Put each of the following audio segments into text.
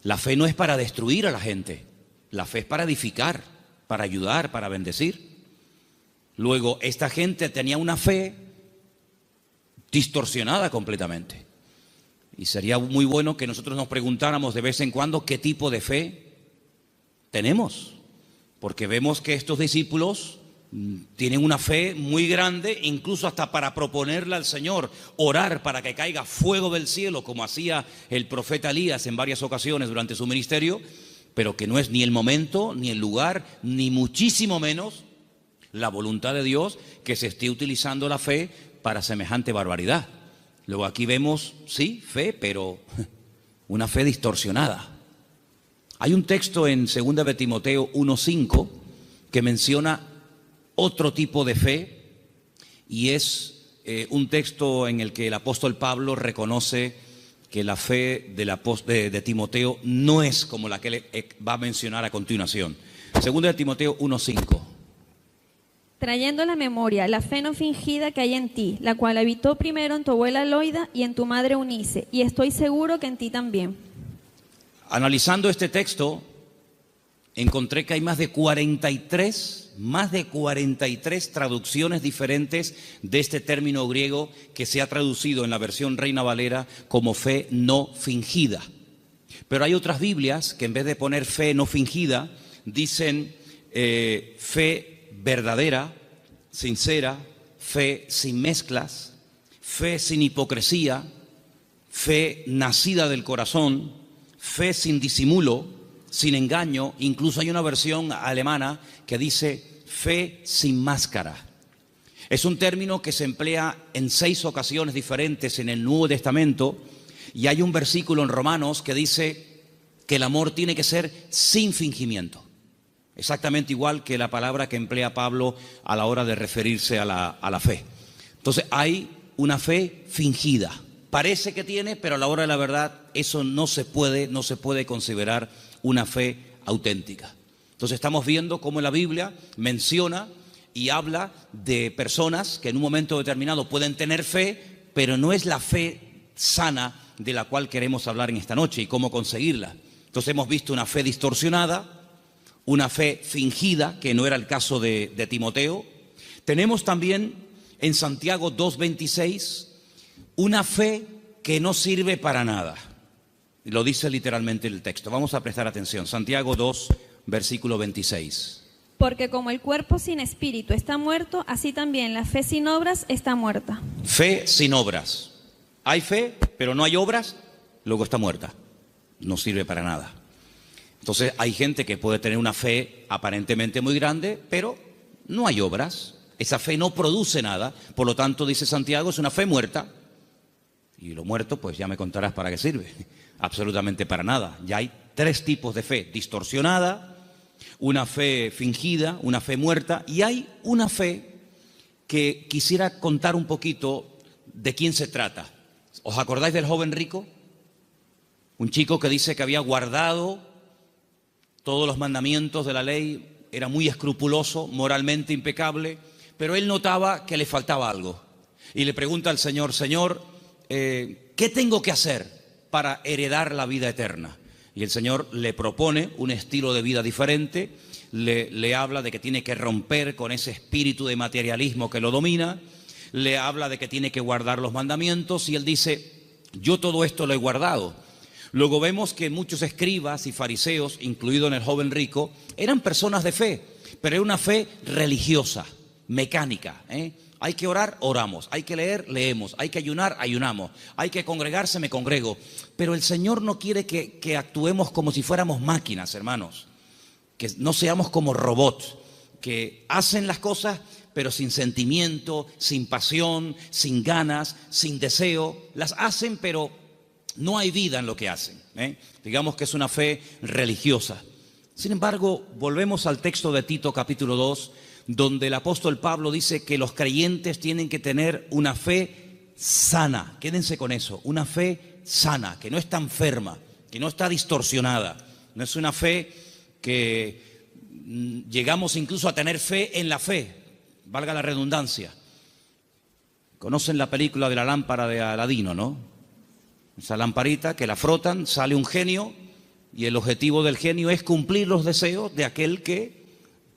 La fe no es para destruir a la gente, la fe es para edificar, para ayudar, para bendecir. Luego, esta gente tenía una fe distorsionada completamente. Y sería muy bueno que nosotros nos preguntáramos de vez en cuando qué tipo de fe tenemos. Porque vemos que estos discípulos tienen una fe muy grande, incluso hasta para proponerle al Señor, orar para que caiga fuego del cielo, como hacía el profeta Elías en varias ocasiones durante su ministerio, pero que no es ni el momento, ni el lugar, ni muchísimo menos la voluntad de Dios que se esté utilizando la fe para semejante barbaridad. Luego aquí vemos, sí, fe, pero una fe distorsionada. Hay un texto en 2 de Timoteo 1:5 que menciona otro tipo de fe, y es un texto en el que el apóstol Pablo reconoce que la fe de Timoteo no es como la que él va a mencionar a continuación. 2 de Timoteo 1:5. Trayendo a la memoria la fe no fingida que hay en ti, la cual habitó primero en tu abuela Loida y en tu madre Eunice, y estoy seguro que en ti también. Analizando este texto, encontré que hay más de 43 traducciones diferentes de este término griego que se ha traducido en la versión Reina Valera como fe no fingida. Pero hay otras Biblias que en vez de poner fe no fingida, dicen fe verdadera, sincera, fe sin mezclas, fe sin hipocresía, fe nacida del corazón, fe sin disimulo, sin engaño. Incluso hay una versión alemana que dice fe sin máscara. Es un término que se emplea en 6 ocasiones diferentes en el Nuevo Testamento, y hay un versículo en Romanos que dice que el amor tiene que ser sin fingimiento. Exactamente igual que la palabra que emplea Pablo a la hora de referirse a la fe. Entonces hay una fe fingida. Parece que tiene, pero a la hora de la verdad eso no se puede considerar una fe auténtica. Entonces estamos viendo cómo la Biblia menciona y habla de personas que en un momento determinado pueden tener fe, pero no es la fe sana de la cual queremos hablar en esta noche y cómo conseguirla. Entonces hemos visto una fe distorsionada, una fe fingida, que no era el caso de Timoteo. Tenemos también en Santiago 2:26 una fe que no sirve para nada. Lo dice literalmente el texto. Vamos a prestar atención. Santiago 2, versículo 26. Porque como el cuerpo sin espíritu está muerto, así también la fe sin obras está muerta. Fe sin obras. Hay fe, pero no hay obras, luego está muerta. No sirve para nada. Entonces hay gente que puede tener una fe aparentemente muy grande, pero no hay obras. Esa fe no produce nada. Por lo tanto, dice Santiago, es una fe muerta. Y lo muerto, pues ya me contarás para qué sirve. Absolutamente para nada. Ya hay 3 tipos de fe: distorsionada, una fe fingida, una fe muerta, y hay una fe que quisiera contar un poquito de quién se trata. ¿Os acordáis del joven rico? Un chico que dice que había guardado todos los mandamientos de la ley, era muy escrupuloso, moralmente impecable, pero él notaba que le faltaba algo. Y le pregunta al Señor: Señor, ¿qué tengo que hacer para heredar la vida eterna? Y el Señor le propone un estilo de vida diferente, le habla de que tiene que romper con ese espíritu de materialismo que lo domina, le habla de que tiene que guardar los mandamientos, y él dice: yo todo esto lo he guardado. Luego vemos que muchos escribas y fariseos, incluido en el joven rico, eran personas de fe, pero era una fe religiosa, mecánica. Hay que orar, oramos. Hay que leer, leemos. Hay que ayunar, ayunamos. Hay que congregarse, me congrego. Pero el Señor no quiere que actuemos como si fuéramos máquinas, hermanos. Que no seamos como robots, que hacen las cosas pero sin sentimiento, sin pasión, sin ganas, sin deseo. Las hacen, pero no hay vida en lo que hacen. Digamos que es una fe religiosa. Sin embargo, volvemos al texto de Tito capítulo 2, donde el apóstol Pablo dice que los creyentes tienen que tener una fe sana. Quédense con eso, una fe sana, que no está enferma, que no está distorsionada. No es una fe que llegamos incluso a tener fe en la fe, valga la redundancia. Conocen la película de la lámpara de Aladino, ¿no? Esa lamparita que la frotan, sale un genio y el objetivo del genio es cumplir los deseos de aquel que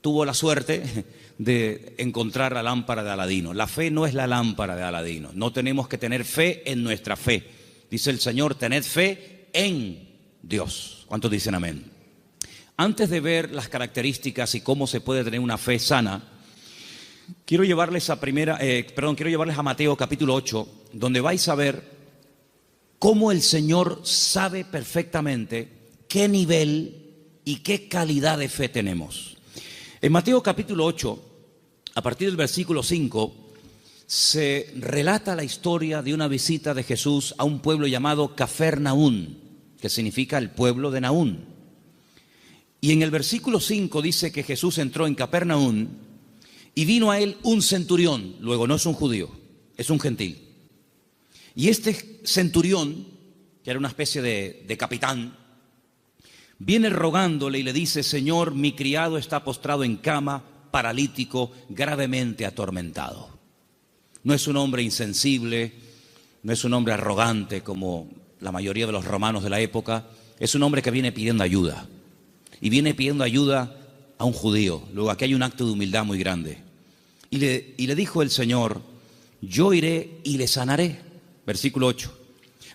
tuvo la suerte de encontrar la lámpara de Aladino. La fe no es la lámpara de Aladino. No tenemos que tener fe en nuestra fe. Dice el Señor, tened fe en Dios. ¿Cuántos dicen amén? Antes de ver las características y cómo se puede tener una fe sana, quiero llevarles a Mateo capítulo 8, donde vais a ver cómo el Señor sabe perfectamente qué nivel y qué calidad de fe tenemos. En Mateo capítulo 8, a partir del versículo 5, se relata la historia de una visita de Jesús a un pueblo llamado Cafarnaún, que significa el pueblo de Naún. Y en el versículo 5 dice que Jesús entró en Cafarnaún y vino a él un centurión. Luego no es un judío, es un gentil. Y este centurión, que era una especie de capitán, viene rogándole y le dice: Señor, mi criado está postrado en cama, paralítico, gravemente atormentado. No es un hombre insensible, no es un hombre arrogante como la mayoría de los romanos de la época. Es un hombre que viene pidiendo ayuda. Y viene pidiendo ayuda a un judío. Luego aquí hay un acto de humildad muy grande. Y le dijo el Señor: yo iré y le sanaré. Versículo 8.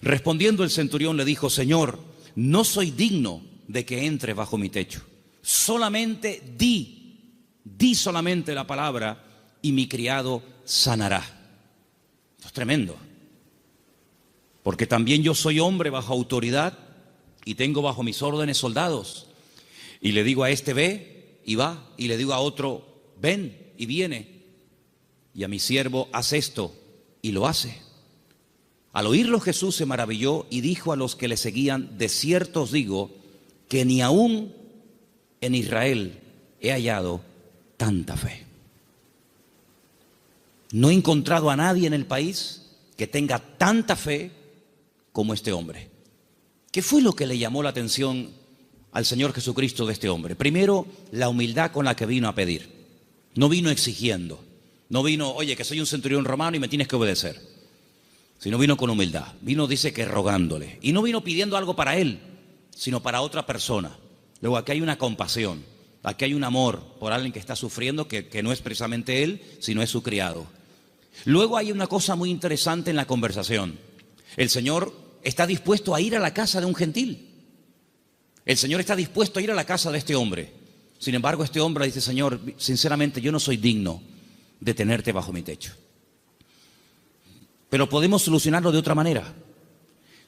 Respondiendo el centurión le dijo: Señor, no soy digno de que entre bajo mi techo. Solamente di solamente la palabra y mi criado sanará. Esto es tremendo. Porque también yo soy hombre bajo autoridad y tengo bajo mis órdenes soldados. Y le digo a este: ve y va. Y le digo a otro: ven y viene. Y a mi siervo: haz esto, y lo hace. Al oírlo Jesús se maravilló y dijo a los que le seguían: de cierto os digo que ni aún en Israel he hallado tanta fe. No he encontrado a nadie en el país que tenga tanta fe como este hombre. ¿Qué fue lo que le llamó la atención al Señor Jesucristo de este hombre? Primero, la humildad con la que vino a pedir. No vino exigiendo. No vino: oye, que soy un centurión romano y me tienes que obedecer. Sino vino con humildad. Vino, dice, que rogándole. Y no vino pidiendo algo para él, sino para otra persona. Luego aquí hay una compasión. Aquí hay un amor por alguien que está sufriendo, que no es precisamente él, sino es su criado. Luego hay una cosa muy interesante en la conversación. El Señor está dispuesto a ir a la casa de un gentil. El Señor está dispuesto a ir a la casa de este hombre. Sin embargo, este hombre dice: Señor, sinceramente yo no soy digno de tenerte bajo mi techo. Pero podemos solucionarlo de otra manera.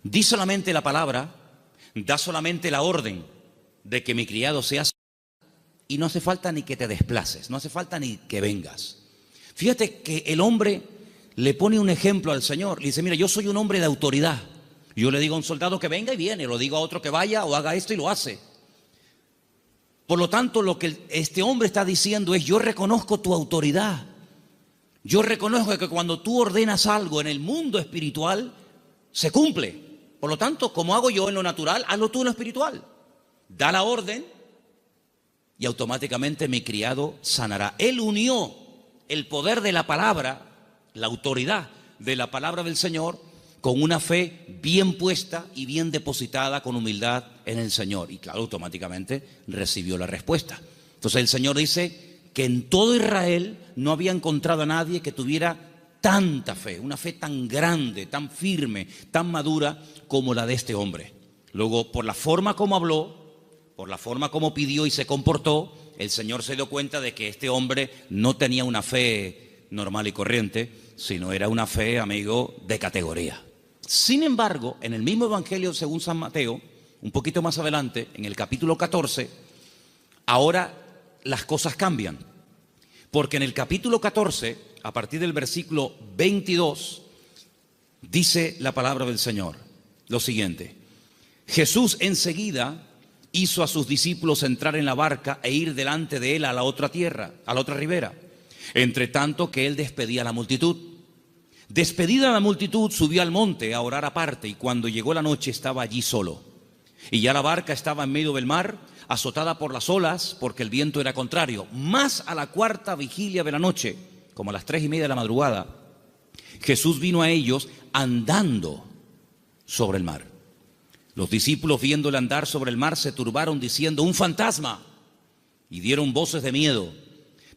Di solamente la palabra, da solamente la orden de que mi criado sea sanado, y no hace falta ni que te desplaces, no hace falta ni que vengas. Fíjate que el hombre le pone un ejemplo al Señor. Le dice: mira, yo soy un hombre de autoridad. Yo le digo a un soldado que venga y viene, lo digo a otro que vaya o haga esto y lo hace. Por lo tanto, lo que este hombre está diciendo es: yo reconozco tu autoridad. Yo reconozco que cuando tú ordenas algo en el mundo espiritual, se cumple. Por lo tanto, como hago yo en lo natural, hazlo tú en lo espiritual. Da la orden y automáticamente mi criado sanará. Él unió el poder de la palabra, la autoridad de la palabra del Señor, con una fe bien puesta y bien depositada con humildad en el Señor. Y claro, automáticamente recibió la respuesta. Entonces el Señor dice que en todo Israel no había encontrado a nadie que tuviera tanta fe, una fe tan grande, tan firme, tan madura como la de este hombre. Luego, por la forma como habló, por la forma como pidió y se comportó, el Señor se dio cuenta de que este hombre no tenía una fe normal y corriente, sino era una fe, amigo, de categoría. Sin embargo, en el mismo Evangelio según San Mateo, un poquito más adelante, en el capítulo 14, ahora las cosas cambian. Porque en el capítulo 14, a partir del versículo 22, dice la palabra del Señor lo siguiente: Jesús enseguida hizo a sus discípulos entrar en la barca e ir delante de él a la otra tierra, a la otra ribera, entre tanto que él despedía a la multitud. Despedida la multitud, subió al monte a orar aparte, y cuando llegó la noche estaba allí solo. Y ya la barca estaba en medio del mar, azotada por las olas, porque el viento era contrario. Más a la cuarta vigilia de la noche, como a las 3:30 de la madrugada, Jesús vino a ellos andando sobre el mar. Los discípulos, viéndole andar sobre el mar, se turbaron diciendo: ¡un fantasma! Y dieron voces de miedo.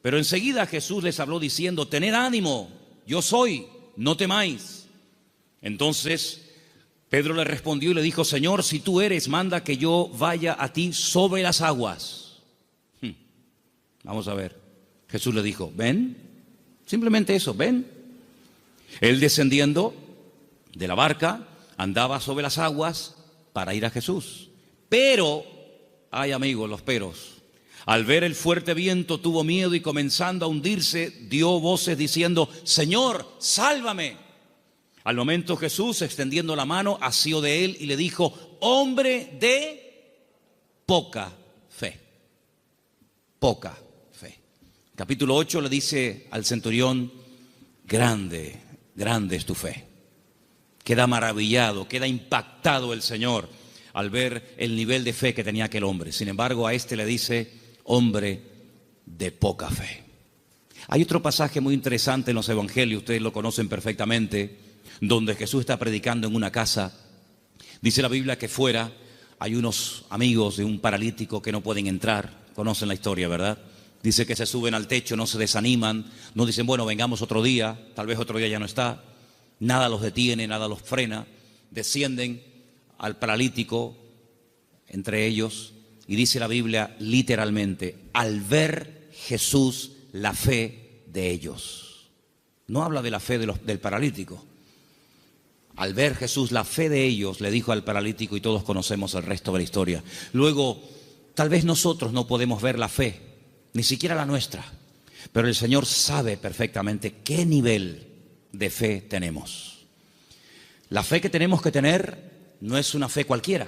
Pero enseguida Jesús les habló diciendo: tened ánimo, yo soy, no temáis. Entonces Pedro le respondió y le dijo: Señor, si tú eres, manda que yo vaya a ti sobre las aguas. Vamos a ver. Jesús le dijo: ven, simplemente eso, ven. Él, descendiendo de la barca, andaba sobre las aguas para ir a Jesús. Pero, ay amigos, los peros. Al ver el fuerte viento tuvo miedo y, comenzando a hundirse, dio voces diciendo: Señor, sálvame. Al momento Jesús, extendiendo la mano, asió de él y le dijo: hombre de poca fe. Poca fe. Capítulo 8 le dice al centurión: grande, grande es tu fe. Queda maravillado, queda impactado el Señor al ver el nivel de fe que tenía aquel hombre. Sin embargo, a este le dice: hombre de poca fe. Hay otro pasaje muy interesante en los evangelios, ustedes lo conocen perfectamente, donde Jesús está predicando en una casa. Dice la Biblia que fuera hay unos amigos de un paralítico que no pueden entrar. Conocen la historia, ¿verdad? Dice que se suben al techo, no se desaniman, no dicen: bueno, vengamos otro día, tal vez otro día ya no está. Nada los detiene, nada los frena. Descienden al paralítico entre ellos. Y dice la Biblia literalmente: al ver Jesús la fe de ellos. No habla de la fe del paralítico. Al ver Jesús la fe de ellos, le dijo al paralítico, y todos conocemos el resto de la historia. Luego, tal vez nosotros no podemos ver la fe, ni siquiera la nuestra, pero el Señor sabe perfectamente qué nivel de fe tenemos. La fe que tenemos que tener no es una fe cualquiera.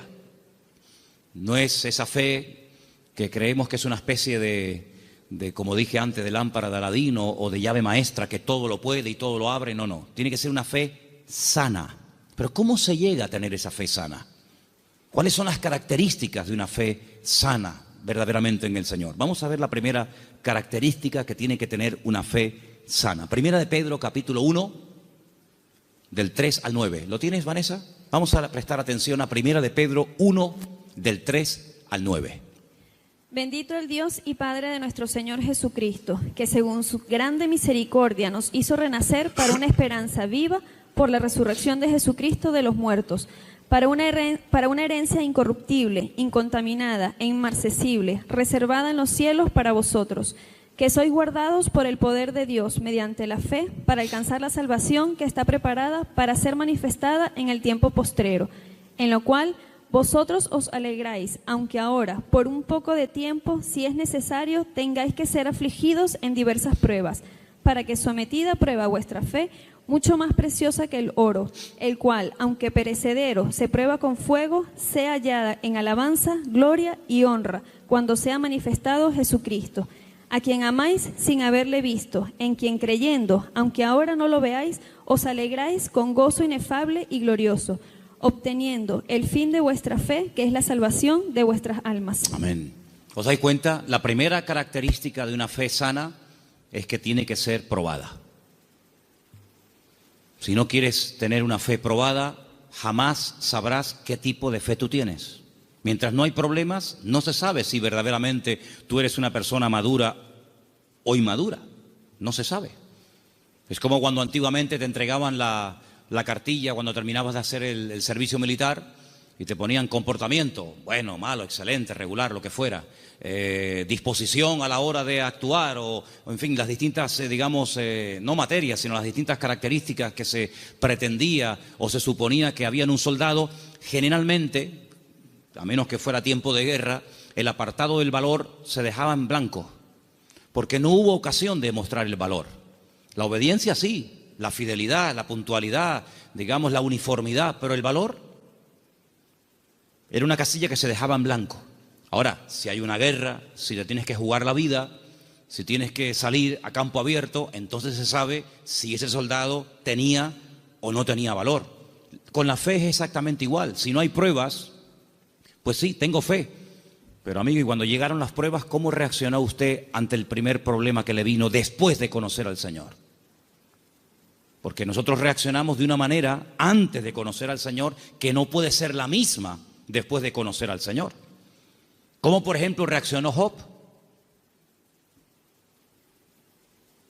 No es esa fe que creemos que es una especie de, como dije antes, de lámpara de Aladino o de llave maestra que todo lo puede y todo lo abre. No. Tiene que ser una fe sana. Pero ¿cómo se llega a tener esa fe sana? ¿Cuáles son las características de una fe sana verdaderamente en el Señor? Vamos a ver la primera característica que tiene que tener una fe sana. Primera de Pedro, capítulo 1, del 3 al 9. ¿Lo tienes, Vanessa? Vamos a prestar atención a Primera de Pedro 1, del 3 al 9. Bendito el Dios y Padre de nuestro Señor Jesucristo, que según su grande misericordia nos hizo renacer para una esperanza viva por la resurrección de Jesucristo de los muertos, para una herencia incorruptible, incontaminada e inmarcesible, reservada en los cielos para vosotros, que sois guardados por el poder de Dios mediante la fe para alcanzar la salvación que está preparada para ser manifestada en el tiempo postrero, en lo cual vosotros os alegráis, aunque ahora, por un poco de tiempo, si es necesario, tengáis que ser afligidos en diversas pruebas, para que sometida a prueba vuestra fe, mucho más preciosa que el oro, el cual, aunque perecedero, se prueba con fuego, sea hallada en alabanza, gloria y honra, cuando sea manifestado Jesucristo, a quien amáis sin haberle visto, en quien creyendo, aunque ahora no lo veáis, os alegráis con gozo inefable y glorioso, obteniendo el fin de vuestra fe, que es la salvación de vuestras almas. Amén. ¿Os dais cuenta? La primera característica de una fe sana es que tiene que ser probada. Si no quieres tener una fe probada, jamás sabrás qué tipo de fe tú tienes. Mientras no hay problemas, no se sabe si verdaderamente tú eres una persona madura o inmadura. No se sabe. Es como cuando antiguamente te entregaban la cartilla cuando terminabas de hacer el servicio militar y te ponían comportamiento, bueno, malo, excelente, regular, lo que fuera, disposición a la hora de actuar o en fin, las distintas, digamos, no materias, sino las distintas características que se pretendía o se suponía que había en un soldado. Generalmente, a menos que fuera tiempo de guerra, el apartado del valor se dejaba en blanco, porque no hubo ocasión de mostrar el valor. La obediencia sí, la fidelidad, la puntualidad, digamos la uniformidad, pero el valor era una casilla que se dejaba en blanco. Ahora, si hay una guerra, si te tienes que jugar la vida, si tienes que salir a campo abierto, entonces se sabe si ese soldado tenía o no tenía valor. Con la fe es exactamente igual. Si no hay pruebas, pues sí, tengo fe. Pero amigo, y cuando llegaron las pruebas, ¿cómo reaccionó usted ante el primer problema que le vino después de conocer al Señor? Porque nosotros reaccionamos de una manera antes de conocer al Señor que no puede ser la misma después de conocer al Señor. ¿Cómo, por ejemplo, reaccionó Job?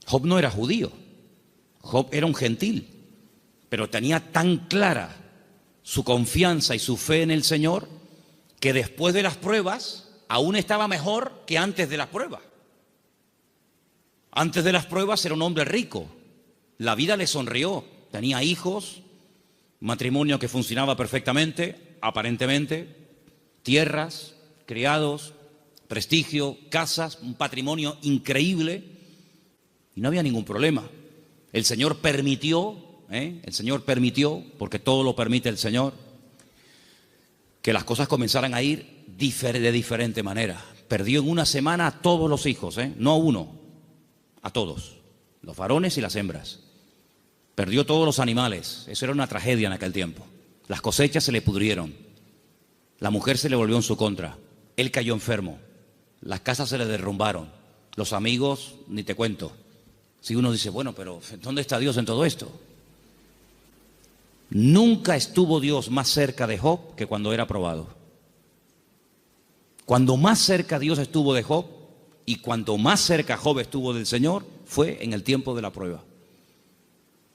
Job no era judío, Job era un gentil, pero tenía tan clara su confianza y su fe en el Señor que después de las pruebas aún estaba mejor que antes de las pruebas. Antes de las pruebas era un hombre rico, la vida le sonrió, tenía hijos, matrimonio que funcionaba perfectamente, aparentemente, tierras, criados, prestigio, casas, un patrimonio increíble y no había ningún problema. El Señor permitió, porque todo lo permite el Señor, que las cosas comenzaran a ir de diferente manera. Perdió en una semana a todos los hijos, no a uno, a todos, los varones y las hembras. Perdió todos los animales, eso era una tragedia en aquel tiempo. Las cosechas se le pudrieron, la mujer se le volvió en su contra, él cayó enfermo, las casas se le derrumbaron, los amigos, ni te cuento. Si uno dice, bueno, pero ¿dónde está Dios en todo esto? Nunca estuvo Dios más cerca de Job que cuando era probado. Cuando más cerca Dios estuvo de Job y cuanto más cerca Job estuvo del Señor fue en el tiempo de la prueba.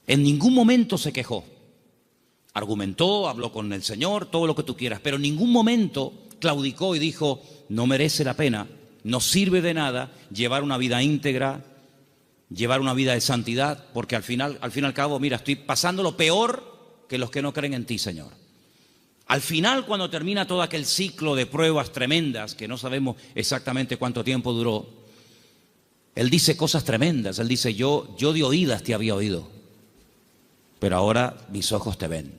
En ningún momento se quejó. Argumentó, habló con el Señor, todo lo que tú quieras, pero en ningún momento claudicó y dijo, no merece la pena, no sirve de nada llevar una vida íntegra, llevar una vida de santidad, porque al fin y al cabo, mira, estoy pasando lo peor que los que no creen en ti, Señor. Al final, cuando termina todo aquel ciclo de pruebas tremendas, que no sabemos exactamente cuánto tiempo duró, él dice cosas tremendas. Él dice, yo de oídas te había oído, pero ahora mis ojos te ven.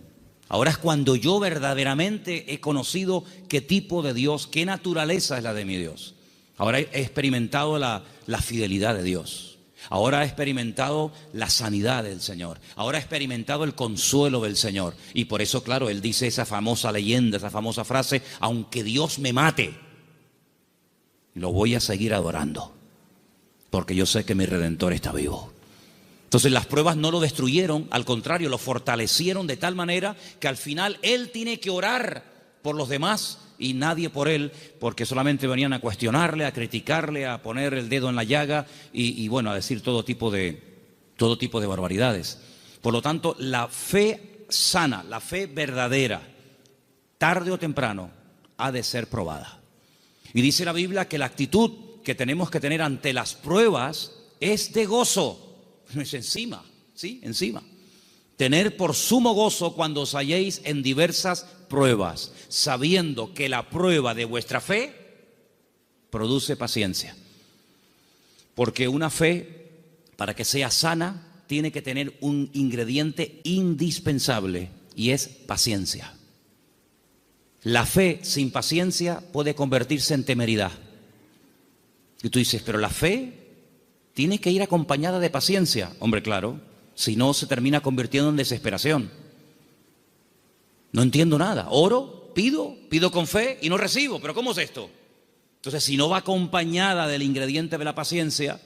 Ahora es cuando yo verdaderamente he conocido qué tipo de Dios, qué naturaleza es la de mi Dios. Ahora he experimentado la fidelidad de Dios. Ahora he experimentado la sanidad del Señor. Ahora he experimentado el consuelo del Señor. Y por eso, claro, él dice esa famosa leyenda, esa famosa frase, aunque Dios me mate, lo voy a seguir adorando, porque yo sé que mi Redentor está vivo. Entonces las pruebas no lo destruyeron, al contrario, lo fortalecieron de tal manera que al final él tiene que orar por los demás y nadie por él, porque solamente venían a cuestionarle, a criticarle, a poner el dedo en la llaga y bueno, a decir todo tipo de barbaridades. Por lo tanto, la fe sana, la fe verdadera, tarde o temprano, ha de ser probada. Y dice la Biblia que la actitud que tenemos que tener ante las pruebas es de gozo. No es encima, ¿sí? Encima. Tener por sumo gozo cuando os halléis en diversas pruebas, sabiendo que la prueba de vuestra fe produce paciencia. Porque una fe, para que sea sana, tiene que tener un ingrediente indispensable y es paciencia. La fe sin paciencia puede convertirse en temeridad. Y tú dices, pero la fe tiene que ir acompañada de paciencia. Hombre, claro, si no se termina convirtiendo en desesperación. No entiendo nada. Oro, pido con fe y no recibo. ¿Pero cómo es esto? Entonces, si no va acompañada del ingrediente de la paciencia,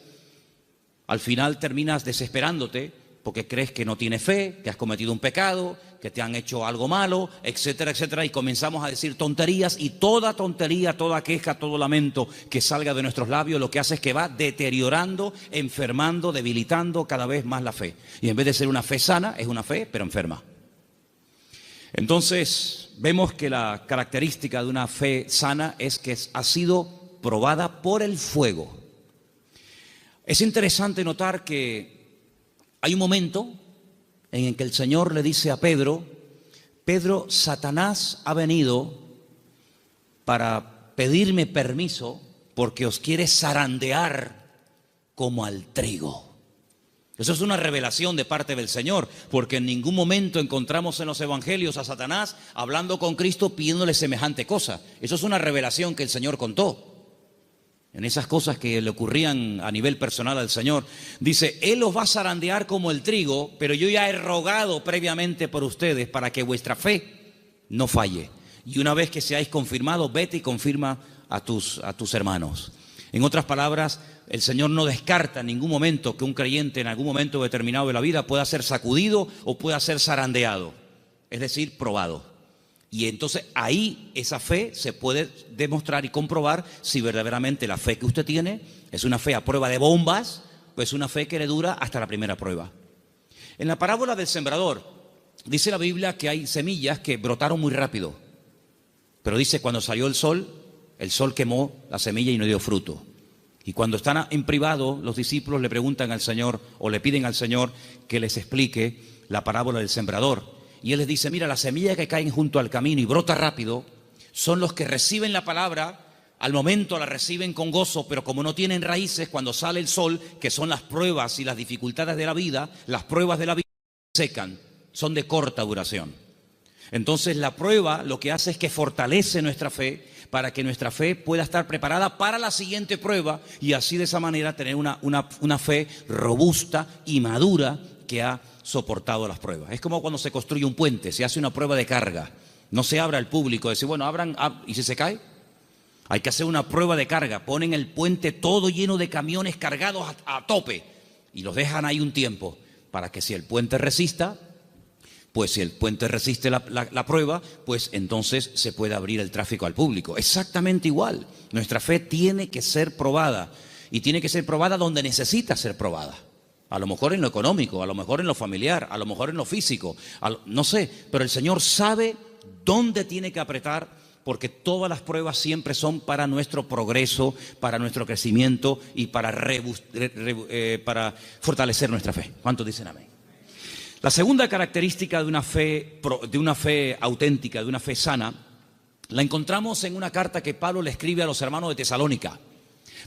al final terminas desesperándote porque crees que no tienes fe, que has cometido un pecado, que te han hecho algo malo, etcétera, etcétera, y comenzamos a decir tonterías, y toda tontería, toda queja, todo lamento que salga de nuestros labios lo que hace es que va deteriorando, enfermando, debilitando cada vez más la fe. Y en vez de ser una fe sana, es una fe, pero enferma. Entonces, vemos que la característica de una fe sana es que ha sido probada por el fuego. Es interesante notar que hay un momento en el que el Señor le dice a Pedro, Pedro, Satanás ha venido para pedirme permiso porque os quiere zarandear como al trigo. Eso es una revelación de parte del Señor, porque en ningún momento encontramos en los evangelios a Satanás hablando con Cristo pidiéndole semejante cosa. Eso es una revelación que el Señor contó. En esas cosas que le ocurrían a nivel personal al Señor, dice, Él os va a zarandear como el trigo, pero yo ya he rogado previamente por ustedes para que vuestra fe no falle. Y una vez que seáis confirmados, vete y confirma a tus hermanos. En otras palabras, el Señor no descarta en ningún momento que un creyente en algún momento determinado de la vida pueda ser sacudido o pueda ser zarandeado, es decir, probado. Y entonces ahí esa fe se puede demostrar y comprobar si verdaderamente la fe que usted tiene es una fe a prueba de bombas o es una fe que le dura hasta la primera prueba. En la parábola del sembrador dice la Biblia que hay semillas que brotaron muy rápido, pero dice cuando salió el sol quemó la semilla y no dio fruto. Y cuando están en privado, los discípulos le preguntan al Señor o le piden al Señor que les explique la parábola del sembrador. Y Él les dice, mira, las semillas que caen junto al camino y brota rápido son los que reciben la palabra, al momento la reciben con gozo, pero como no tienen raíces, cuando sale el sol, que son las pruebas y las dificultades de la vida, las pruebas de la vida secan, son de corta duración. Entonces la prueba lo que hace es que fortalece nuestra fe para que nuestra fe pueda estar preparada para la siguiente prueba y así de esa manera tener una fe robusta y madura que ha soportado las pruebas. Es como cuando se construye un puente, se hace una prueba de carga. No se abre al público, decir, bueno, abran, ¿y si se cae? Hay que hacer una prueba de carga. Ponen el puente todo lleno de camiones cargados a tope y los dejan ahí un tiempo para que si el puente resista, pues si el puente resiste la prueba, pues entonces se puede abrir el tráfico al público. Exactamente igual. Nuestra fe tiene que ser probada y tiene que ser probada donde necesita ser probada. A lo mejor en lo económico, a lo mejor en lo familiar, a lo mejor en lo físico, no sé, pero el Señor sabe dónde tiene que apretar porque todas las pruebas siempre son para nuestro progreso, para nuestro crecimiento y para fortalecer nuestra fe. ¿Cuántos dicen amén? La segunda característica de una fe auténtica, de una fe sana, la encontramos en una carta que Pablo le escribe a los hermanos de Tesalónica.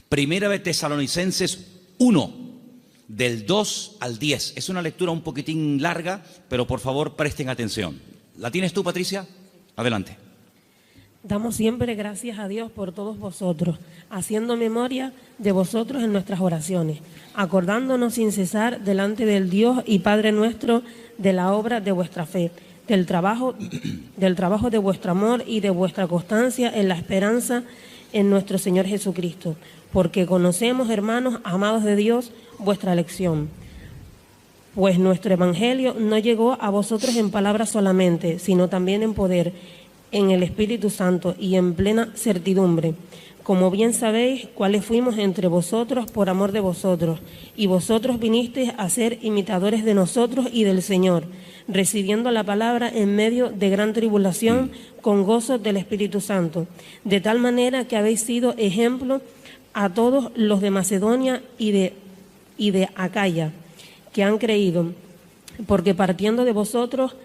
Primera de Tesalonicenses 1. Del 2 al 10. Es una lectura un poquitín larga, pero por favor presten atención. ¿La tienes tú, Patricia? Adelante. Damos siempre gracias a Dios por todos vosotros, haciendo memoria de vosotros en nuestras oraciones, acordándonos sin cesar delante del Dios y Padre nuestro de la obra de vuestra fe, del trabajo de vuestro amor y de vuestra constancia en la esperanza en nuestro Señor Jesucristo, porque conocemos, hermanos amados de Dios, vuestra elección. Pues nuestro evangelio no llegó a vosotros en palabras solamente, sino también en poder, en el Espíritu Santo y en plena certidumbre. Como bien sabéis, cuáles fuimos entre vosotros por amor de vosotros, y vosotros vinisteis a ser imitadores de nosotros y del Señor, recibiendo la palabra en medio de gran tribulación con gozo del Espíritu Santo, de tal manera que habéis sido ejemplo a todos los de Macedonia y de Acaya, que han creído, porque partiendo de vosotros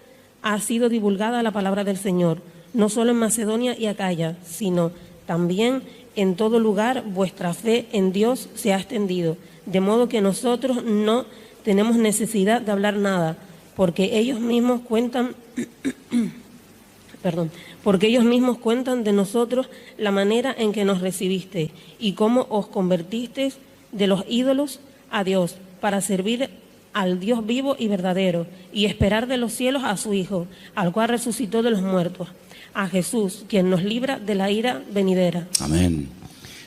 ha sido divulgada la palabra del Señor, no solo en Macedonia y Acaya, sino también en todo lugar vuestra fe en Dios se ha extendido, de modo que nosotros no tenemos necesidad de hablar nada, porque ellos mismos cuentan de nosotros la manera en que nos recibisteis y cómo os convertisteis de los ídolos a Dios para servir al Dios vivo y verdadero y esperar de los cielos a su Hijo, al cual resucitó de los muertos, a Jesús, quien nos libra de la ira venidera. Amén.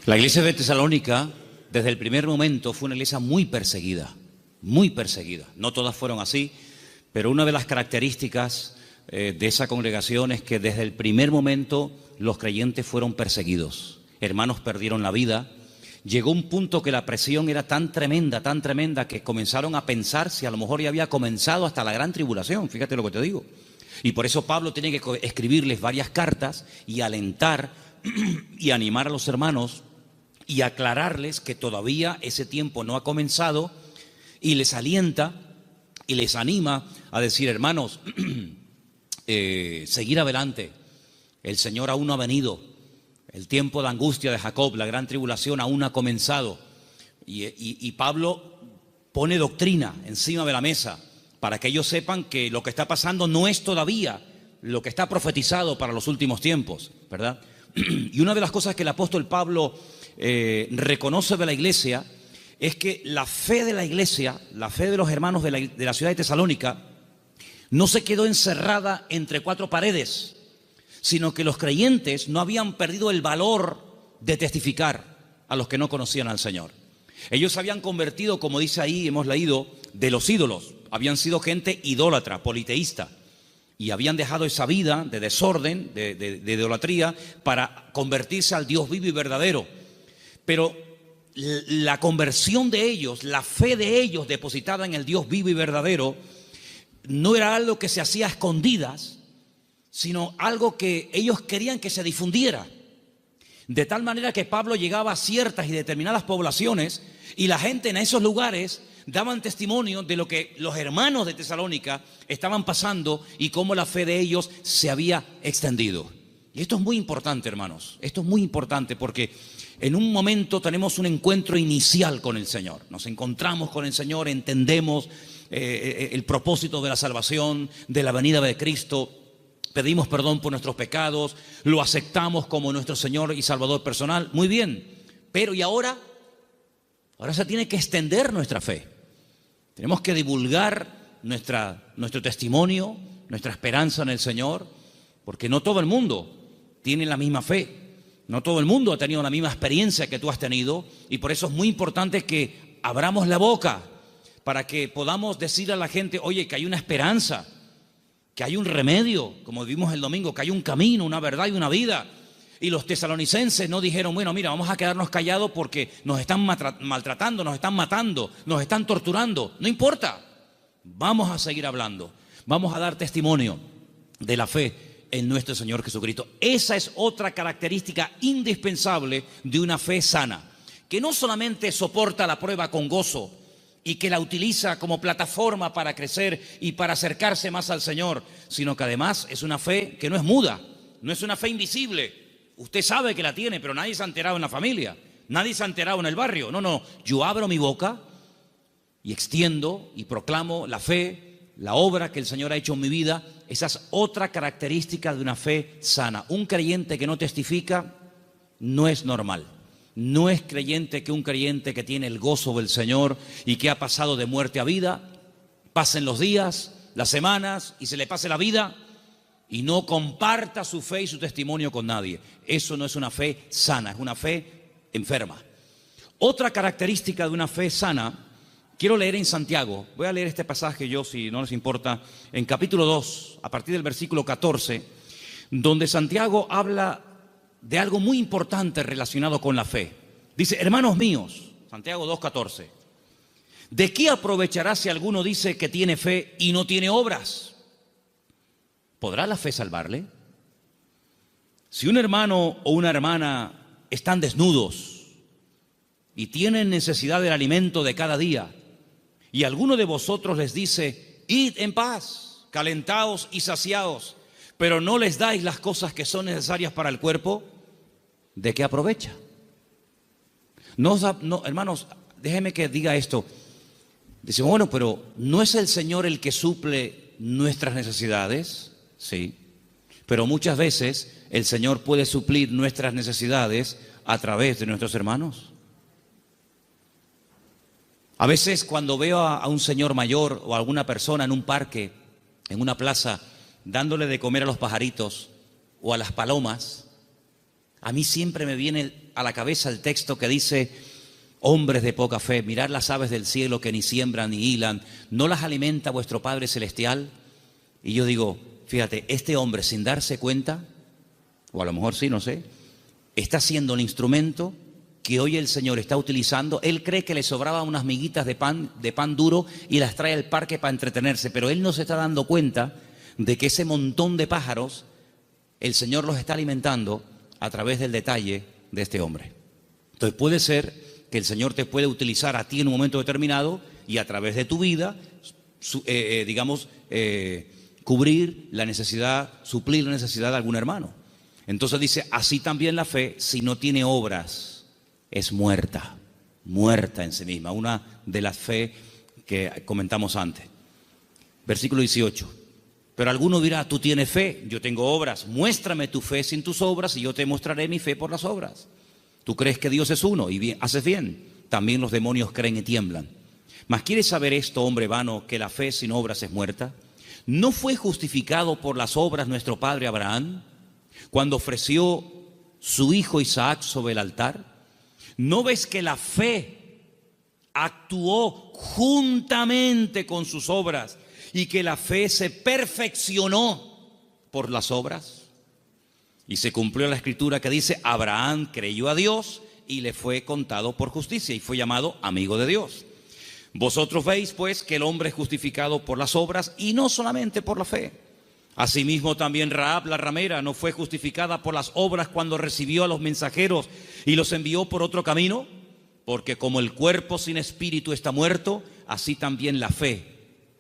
La iglesia de Tesalónica, desde el primer momento, fue una iglesia muy perseguida, muy perseguida. No todas fueron así, pero una de las características de esa congregación es que desde el primer momento los creyentes fueron perseguidos. Hermanos perdieron la vida. Llegó un punto que la presión era tan tremenda, que comenzaron a pensar si a lo mejor ya había comenzado hasta la gran tribulación. Fíjate lo que te digo. Y por eso Pablo tiene que escribirles varias cartas y alentar y animar a los hermanos y aclararles que todavía ese tiempo no ha comenzado, y les alienta y les anima a decir, hermanos, seguir adelante. El Señor aún no ha venido. El tiempo de angustia de Jacob, la gran tribulación, aún no ha comenzado. Y Pablo pone doctrina encima de la mesa para que ellos sepan que lo que está pasando no es todavía lo que está profetizado para los últimos tiempos, ¿verdad? Y una de las cosas que el apóstol Pablo reconoce de la iglesia es que la fe de la iglesia, la fe de los hermanos de la ciudad de Tesalónica, no se quedó encerrada entre cuatro paredes, sino que los creyentes no habían perdido el valor de testificar a los que no conocían al Señor. Ellos se habían convertido, como dice ahí, hemos leído, de los ídolos. Habían sido gente idólatra, politeísta. y habían dejado esa vida de desorden, de idolatría, para convertirse al Dios vivo y verdadero. Pero la conversión de ellos, la fe de ellos depositada en el Dios vivo y verdadero, no era algo que se hacía a escondidas, sino algo que ellos querían que se difundiera. De tal manera que Pablo llegaba a ciertas y determinadas poblaciones y la gente en esos lugares daban testimonio de lo que los hermanos de Tesalónica estaban pasando y cómo la fe de ellos se había extendido. Y esto es muy importante, hermanos. Esto es muy importante porque en un momento tenemos un encuentro inicial con el Señor. Nos encontramos con el Señor, entendemos el propósito de la salvación, de la venida de Cristo. Pedimos perdón por nuestros pecados, lo aceptamos como nuestro Señor y Salvador personal. Muy bien, pero ¿y ahora? Ahora se tiene que extender nuestra fe. Tenemos que divulgar nuestro testimonio, nuestra esperanza en el Señor, porque no todo el mundo tiene la misma fe. No todo el mundo ha tenido la misma experiencia que tú has tenido, y por eso es muy importante que abramos la boca para que podamos decir a la gente, oye, que hay una esperanza, que hay un remedio, como vimos el domingo, que hay un camino, una verdad y una vida. Y los tesalonicenses no dijeron, bueno, mira, vamos a quedarnos callados porque nos están maltratando, nos están matando, nos están torturando. No importa, vamos a seguir hablando, vamos a dar testimonio de la fe en nuestro Señor Jesucristo. Esa es otra característica indispensable de una fe sana, que no solamente soporta la prueba con gozo y que la utiliza como plataforma para crecer y para acercarse más al Señor, sino que además es una fe que no es muda, no es una fe invisible. Usted sabe que la tiene, pero nadie se ha enterado en la familia, nadie se ha enterado en el barrio. No, yo abro mi boca y extiendo y proclamo la fe, la obra que el Señor ha hecho en mi vida. Esa es otra característica de una fe sana. Un creyente que no testifica no es normal. No es creyente que un creyente que tiene el gozo del Señor y que ha pasado de muerte a vida, pasen los días, las semanas y se le pase la vida y no comparta su fe y su testimonio con nadie. Eso no es una fe sana, es una fe enferma. Otra característica de una fe sana, quiero leer en Santiago, voy a leer este pasaje yo, si no les importa, en capítulo 2, a partir del versículo 14, donde Santiago habla de algo muy importante relacionado con la fe. Dice, hermanos míos, Santiago 2:14, ¿de qué aprovechará si alguno dice que tiene fe y no tiene obras? ¿Podrá la fe salvarle? Si un hermano o una hermana están desnudos y tienen necesidad del alimento de cada día, y alguno de vosotros les dice, id en paz, calentaos y saciaos, pero no les dais las cosas que son necesarias para el cuerpo, ¿de qué aprovecha? No, hermanos, déjenme que diga esto. Decimos, bueno, pero ¿no es el Señor el que suple nuestras necesidades? Sí, pero muchas veces el Señor puede suplir nuestras necesidades a través de nuestros hermanos. A veces cuando veo a un señor mayor o a alguna persona en un parque, en una plaza, dándole de comer a los pajaritos o a las palomas, a mí siempre me viene a la cabeza el texto que dice, hombres de poca fe, mirad las aves del cielo que ni siembran ni hilan, ¿no las alimenta vuestro Padre Celestial? Y yo digo, fíjate, este hombre sin darse cuenta, o a lo mejor sí, no sé, está siendo un instrumento que hoy el Señor está utilizando. Él cree que le sobraban unas miguitas de pan duro y las trae al parque para entretenerse, pero él no se está dando cuenta de que ese montón de pájaros, el Señor los está alimentando a través del detalle de este hombre. Entonces puede ser que el Señor te puede utilizar a ti en un momento determinado y a través de tu vida, cubrir la necesidad, suplir la necesidad de algún hermano. Entonces dice, así también la fe, si no tiene obras, es muerta en sí misma. Una de las fe que comentamos antes. Versículo 18. Pero alguno dirá, tú tienes fe, yo tengo obras. Muéstrame tu fe sin tus obras y yo te mostraré mi fe por las obras. Tú crees que Dios es uno y bien, haces bien. También los demonios creen y tiemblan. Mas ¿quieres saber esto, hombre vano, que la fe sin obras es muerta? ¿No fue justificado por las obras nuestro padre Abraham cuando ofreció su hijo Isaac sobre el altar? ¿No ves que la fe actuó juntamente con sus obras y que la fe se perfeccionó por las obras. Y se cumplió la escritura que dice, Abraham creyó a Dios y le fue contado por justicia y fue llamado amigo de Dios. Vosotros veis pues que el hombre es justificado por las obras y no solamente por la fe. Asimismo también Rahab la ramera no fue justificada por las obras cuando recibió a los mensajeros y los envió por otro camino, porque como el cuerpo sin espíritu está muerto, así también la fe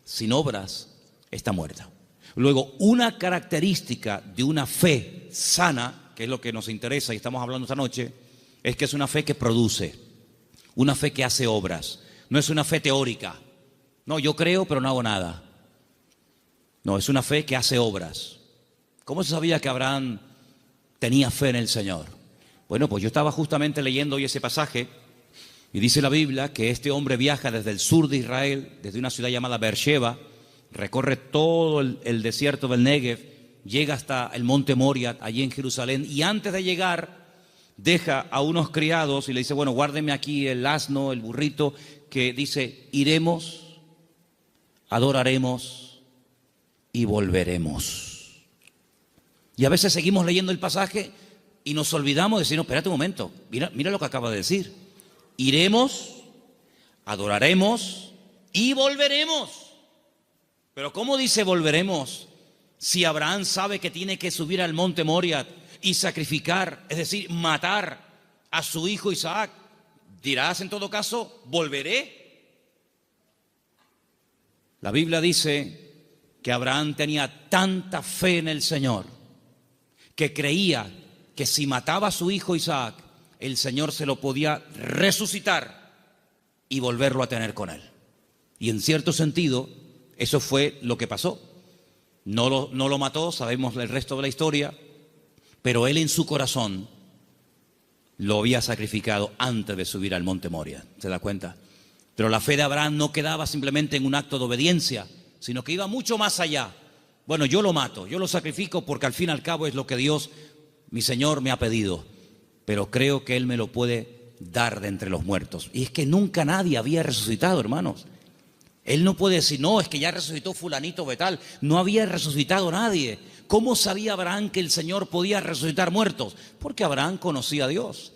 sin obras está muerta. Luego, una característica de una fe sana, que es lo que nos interesa y estamos hablando esta noche, es que es una fe que produce, una fe que hace obras. No es una fe teórica. No, yo creo pero no hago nada. No, es una fe que hace obras. ¿Cómo se sabía que Abraham tenía fe en el Señor? Bueno, pues yo estaba justamente leyendo hoy ese pasaje y dice la Biblia que este hombre viaja desde el sur de Israel, desde una ciudad llamada Beersheba, recorre todo el desierto del Negev, llega hasta el monte Moria, allí en Jerusalén, y antes de llegar deja a unos criados y le dice, bueno, guárdeme aquí el asno, el burrito, que dice, iremos, adoraremos y volveremos. Y a veces seguimos leyendo el pasaje y nos olvidamos de decir, no, espérate un momento, mira lo que acaba de decir. Iremos, adoraremos y volveremos. Pero ¿cómo dice volveremos si Abraham sabe que tiene que subir al monte Moria y sacrificar, es decir, matar a su hijo Isaac? Dirás en todo caso, volveré. La Biblia dice que Abraham tenía tanta fe en el Señor que creía que si mataba a su hijo Isaac, el Señor se lo podía resucitar y volverlo a tener con él. Y en cierto sentido, eso fue lo que pasó. No lo mató, sabemos el resto de la historia, pero él en su corazón lo había sacrificado antes de subir al monte Moria. ¿Se da cuenta? Pero la fe de Abraham no quedaba simplemente en un acto de obediencia, sino que iba mucho más allá. Bueno, yo lo mato, yo lo sacrifico porque al fin y al cabo es lo que Dios, mi Señor, me ha pedido. Pero creo que Él me lo puede dar de entre los muertos. Y es que nunca nadie había resucitado, hermanos. Él no puede decir, no, es que ya resucitó fulanito de tal. No había resucitado nadie. ¿Cómo sabía Abraham que el Señor podía resucitar muertos? Porque Abraham conocía a Dios.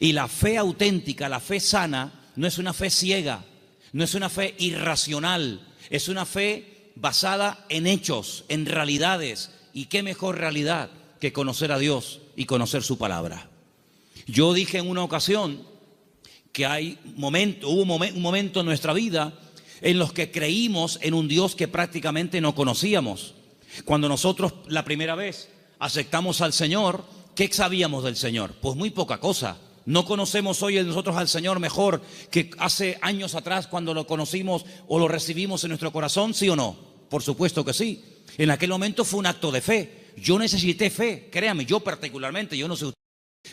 Y la fe auténtica, la fe sana, no es una fe ciega, no es una fe irracional, es una fe basada en hechos, en realidades. ¿Y qué mejor realidad que conocer a Dios y conocer su palabra? Yo dije en una ocasión que hubo un momento en nuestra vida en los que creímos en un Dios que prácticamente no conocíamos. Cuando nosotros la primera vez aceptamos al Señor, ¿qué sabíamos del Señor? Pues muy poca cosa. No conocemos hoy nosotros al Señor mejor que hace años atrás cuando lo conocimos o lo recibimos en nuestro corazón, ¿sí o no? Por supuesto que sí. En aquel momento fue un acto de fe. Yo necesité fe, créame, yo particularmente, yo no sé usted,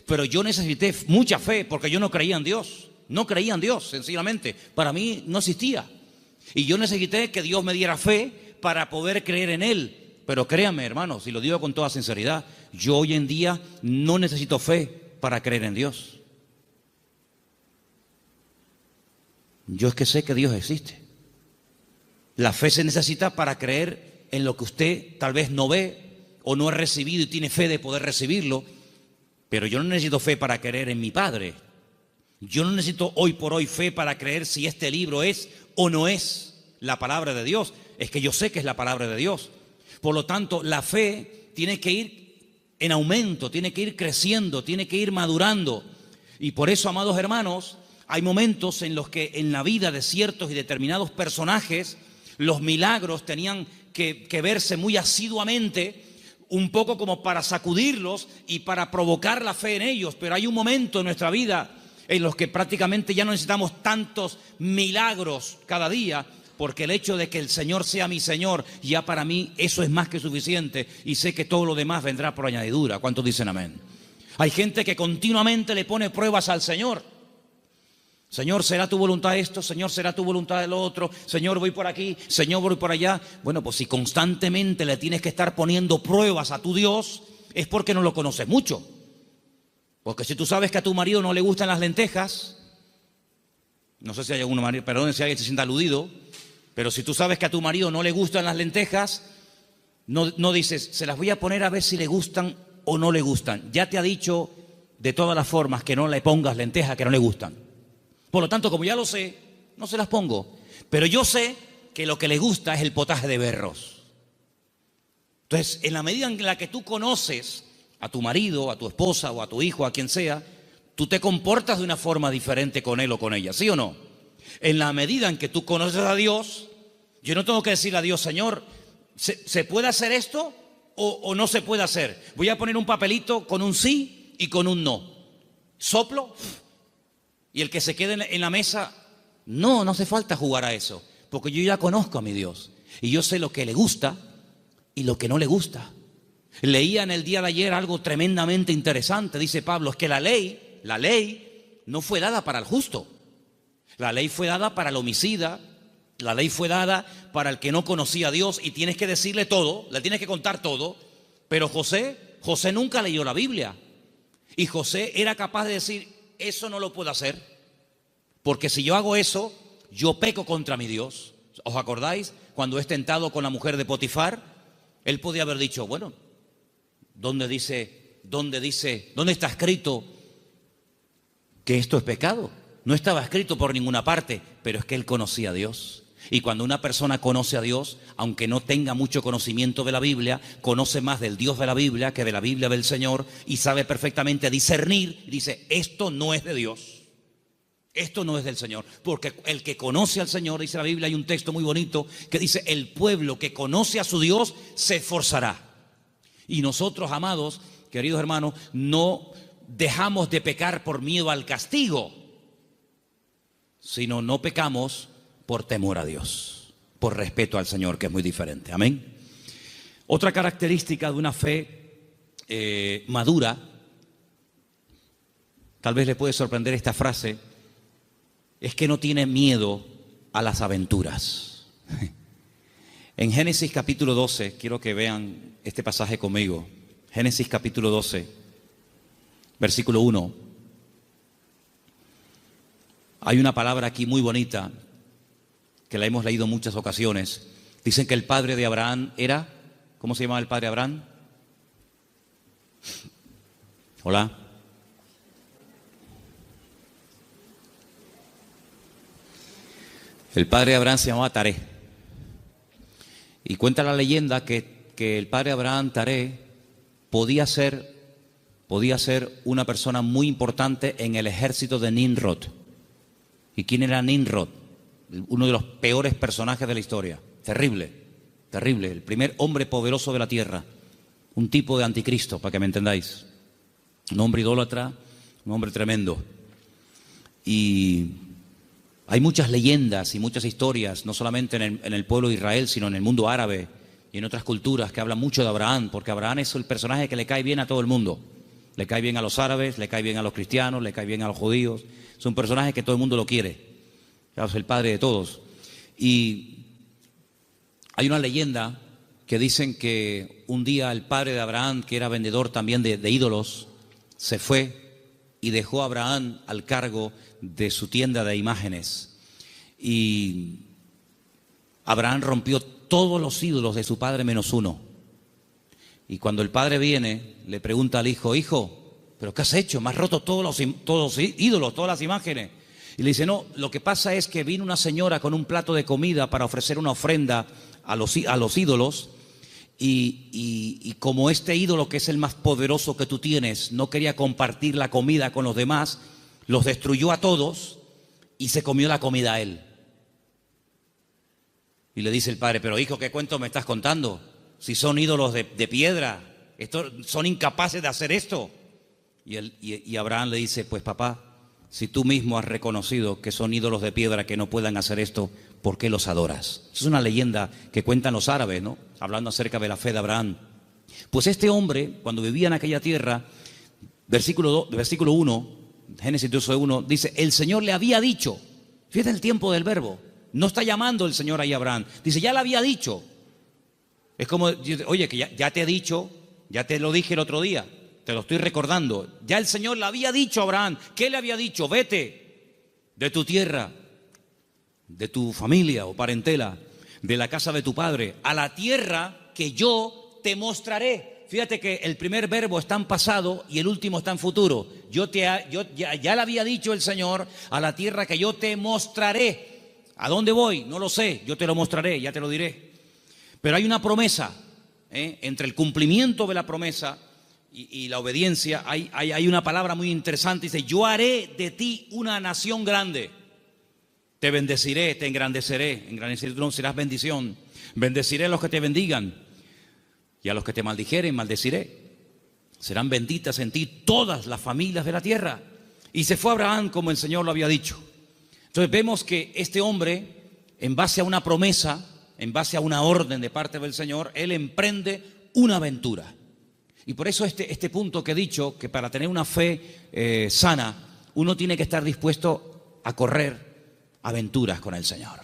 pero yo necesité mucha fe porque yo no creía en Dios. No creía en Dios, sencillamente. Para mí no existía. Y yo necesité que Dios me diera fe para poder creer en Él. Pero créanme, hermanos, y lo digo con toda sinceridad, yo hoy en día no necesito fe para creer en Dios. Yo es que sé que Dios existe. La fe se necesita para creer en lo que usted tal vez no ve o no ha recibido y tiene fe de poder recibirlo. Pero yo no necesito fe para creer en mi Padre. Yo no necesito hoy por hoy fe para creer si este libro es o no es la palabra de Dios. Es que yo sé que es la palabra de Dios. Por lo tanto, la fe tiene que ir en aumento, tiene que ir creciendo, tiene que ir madurando. Y por eso, amados hermanos, hay momentos en los que en la vida de ciertos y determinados personajes, los milagros tenían que verse muy asiduamente, un poco como para sacudirlos y para provocar la fe en ellos. Pero hay un momento en nuestra vida en los que prácticamente ya no necesitamos tantos milagros cada día, porque el hecho de que el Señor sea mi Señor, ya para mí eso es más que suficiente y sé que todo lo demás vendrá por añadidura. ¿Cuántos dicen amén? Hay gente que continuamente le pone pruebas al Señor. Señor, ¿será tu voluntad esto? Señor, ¿será tu voluntad lo otro? Señor, voy por aquí, Señor, voy por allá. Bueno, pues si constantemente le tienes que estar poniendo pruebas a tu Dios, es porque no lo conoces mucho. Porque si tú sabes que a tu marido no le gustan las lentejas, no sé si hay algún marido, perdón si alguien se sienta aludido, pero si tú sabes que a tu marido no le gustan las lentejas, No dices, se las voy a poner a ver si le gustan o no le gustan. Ya te ha dicho de todas las formas que no le pongas lentejas que no le gustan. Por lo tanto, como ya lo sé, no se las pongo. Pero yo sé que lo que le gusta es el potaje de berros. Entonces, en la medida en la que tú conoces a tu marido, a tu esposa o a tu hijo, a quien sea, tú te comportas de una forma diferente con él o con ella, ¿sí o no? En la medida en que tú conoces a Dios, yo no tengo que decirle a Dios, Señor, ¿se puede hacer esto o no se puede hacer? Voy a poner un papelito con un sí y con un no. Soplo y el que se quede en la mesa, no hace falta jugar a eso, porque yo ya conozco a mi Dios y yo sé lo que le gusta y lo que no le gusta. Leía en el día de ayer algo tremendamente interesante. Dice Pablo, es que la ley no fue dada para el justo. La ley fue dada para el homicida. La ley fue dada para el que no conocía a Dios y tienes que decirle todo, le tienes que contar todo. Pero José nunca leyó la Biblia. Y José era capaz de decir, eso no lo puedo hacer, porque si yo hago eso, yo peco contra mi Dios. ¿Os acordáis? Cuando es tentado con la mujer de Potifar, él podía haber dicho, bueno, ¿dónde está escrito que esto es pecado? No estaba escrito por ninguna parte, pero es que él conocía a Dios. Y cuando una persona conoce a Dios, aunque no tenga mucho conocimiento de la Biblia, conoce más del Dios de la Biblia que de la Biblia del Señor y sabe perfectamente discernir y dice, esto no es de Dios, esto no es del Señor. Porque el que conoce al Señor, dice la Biblia, hay un texto muy bonito que dice, el pueblo que conoce a su Dios se esforzará. Y nosotros, amados, queridos hermanos, no dejamos de pecar por miedo al castigo, sino no pecamos por temor a Dios, por respeto al Señor, que es muy diferente. Amén. Otra característica de una fe madura, tal vez le puede sorprender esta frase, es que no tiene miedo a las aventuras. En Génesis capítulo 12, quiero que vean este pasaje conmigo. Génesis capítulo 12, versículo 1. Hay una palabra aquí muy bonita que la hemos leído en muchas ocasiones. Dicen que el padre de Abraham era, ¿cómo se llamaba el padre de Abraham? Hola. El padre de Abraham se llamaba Taré. Y cuenta la leyenda que el padre de Abraham, Taré, podía ser una persona muy importante en el ejército de Nimrod. ¿Y quién era Nimrod? Uno de los peores personajes de la historia. Terrible, terrible. El primer hombre poderoso de la tierra. Un tipo de anticristo, para que me entendáis. Un hombre idólatra, un hombre tremendo. Y hay muchas leyendas y muchas historias, no solamente en el pueblo de Israel, sino en el mundo árabe y en otras culturas que hablan mucho de Abraham, porque Abraham es el personaje que le cae bien a todo el mundo. Le cae bien a los árabes, le cae bien a los cristianos, le cae bien a los judíos. Es un personaje que todo el mundo lo quiere. Es el padre de todos. Y hay una leyenda que dicen que un día el padre de Abraham, que era vendedor también de ídolos, se fue y dejó a Abraham al cargo de su tienda de imágenes. Y Abraham rompió todos los ídolos de su padre menos uno. Y cuando el padre viene, le pregunta al hijo, hijo, ¿pero qué has hecho? Me has roto todos los ídolos, todas las imágenes. Y le dice, no, lo que pasa es que vino una señora con un plato de comida para ofrecer una ofrenda a los ídolos y como este ídolo, que es el más poderoso que tú tienes, no quería compartir la comida con los demás, los destruyó a todos y se comió la comida a él. Y le dice el padre, pero hijo, ¿qué cuento me estás contando? Si son ídolos de piedra, son incapaces de hacer esto. Y Abraham le dice, pues papá, si tú mismo has reconocido que son ídolos de piedra que no puedan hacer esto, ¿por qué los adoras? Es una leyenda que cuentan los árabes, ¿no? Hablando acerca de la fe de Abraham. Pues este hombre, cuando vivía en aquella tierra, versículo 1, Génesis 12:1, dice, el Señor le había dicho, fíjate el tiempo del verbo, no está llamando el Señor ahí a Abraham, dice, ya le había dicho. Es como, oye, que ya te he dicho, ya te lo dije el otro día, te lo estoy recordando. Ya el Señor le había dicho a Abraham. ¿Qué le había dicho? Vete de tu tierra, de tu familia o parentela, de la casa de tu padre, a la tierra que yo te mostraré. Fíjate que el primer verbo está en pasado y el último está en futuro. Ya le había dicho el Señor a la tierra que yo te mostraré. ¿A dónde voy? No lo sé, yo te lo mostraré, ya te lo diré. Pero hay una promesa, entre el cumplimiento de la promesa y la obediencia, hay una palabra muy interesante, dice, yo haré de ti una nación grande. Te bendeciré, te engrandeceré serás bendición. Bendeciré a los que te bendigan y a los que te maldijeren, maldeciré. Serán benditas en ti todas las familias de la tierra. Y se fue Abraham como el Señor lo había dicho. Entonces vemos que este hombre, en base a una promesa, en base a una orden de parte del Señor, él emprende una aventura. Y por eso este punto que he dicho, que para tener una fe sana, uno tiene que estar dispuesto a correr aventuras con el Señor.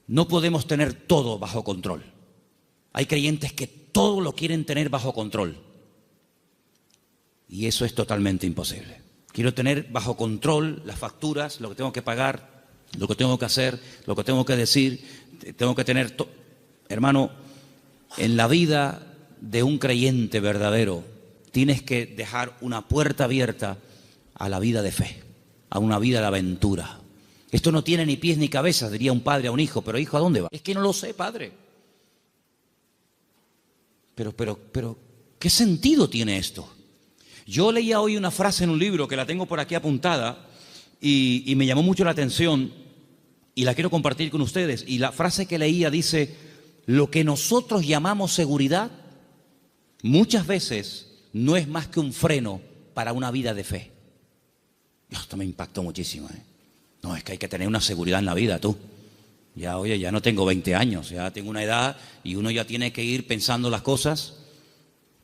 No podemos tener todo bajo control. Hay creyentes que todo lo quieren tener bajo control. Y eso es totalmente imposible. Quiero tener bajo control las facturas, lo que tengo que pagar, lo que tengo que hacer, lo que tengo que decir. Tengo que tener... Hermano, en la vida de un creyente verdadero, tienes que dejar una puerta abierta a la vida de fe, a una vida de aventura. Esto no tiene ni pies ni cabeza, diría un padre a un hijo. Pero hijo, ¿a dónde va? Es que no lo sé, padre. Pero, ¿qué sentido tiene esto? Yo leía hoy una frase en un libro que la tengo por aquí apuntada y me llamó mucho la atención y la quiero compartir con ustedes. Y la frase que leía dice, lo que nosotros llamamos seguridad muchas veces no es más que un freno para una vida de fe. Esto me impactó muchísimo, No, es que hay que tener una seguridad en la vida, tú. Ya no tengo 20 años, ya tengo una edad y uno ya tiene que ir pensando las cosas.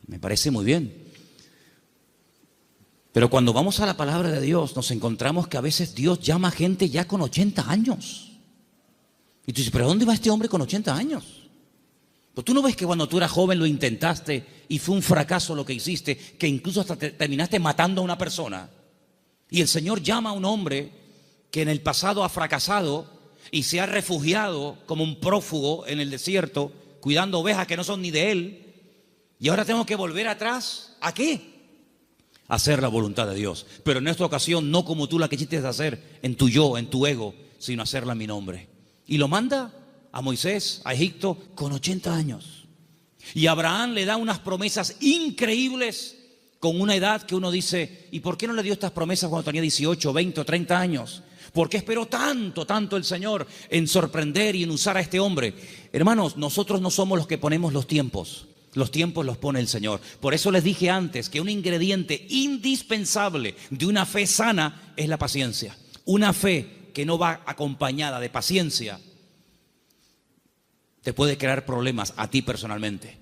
Me parece muy bien. Pero cuando vamos a la palabra de Dios, nos encontramos que a veces Dios llama a gente ya con 80 años. Y tú dices, ¿pero dónde va este hombre con 80 años? Pues tú no ves que cuando tú eras joven lo intentaste y fue un fracaso lo que hiciste, que incluso hasta terminaste matando a una persona. Y el Señor llama a un hombre que en el pasado ha fracasado y se ha refugiado como un prófugo en el desierto, cuidando ovejas que no son ni de él. Y ahora tengo que volver atrás. ¿A qué? A hacer la voluntad de Dios. Pero en esta ocasión no como tú la quisiste hacer en tu yo, en tu ego, sino hacerla en mi nombre. Y lo manda a Moisés, a Egipto, con 80 años. Y Abraham le da unas promesas increíbles con una edad que uno dice, ¿y por qué no le dio estas promesas cuando tenía 18, 20 o 30 años? ¿Por qué esperó tanto el Señor en sorprender y en usar a este hombre? Hermanos, nosotros no somos los que ponemos los tiempos los pone el Señor. Por eso les dije antes que un ingrediente indispensable de una fe sana es la paciencia. Una fe que no va acompañada de paciencia te puede crear problemas a ti personalmente.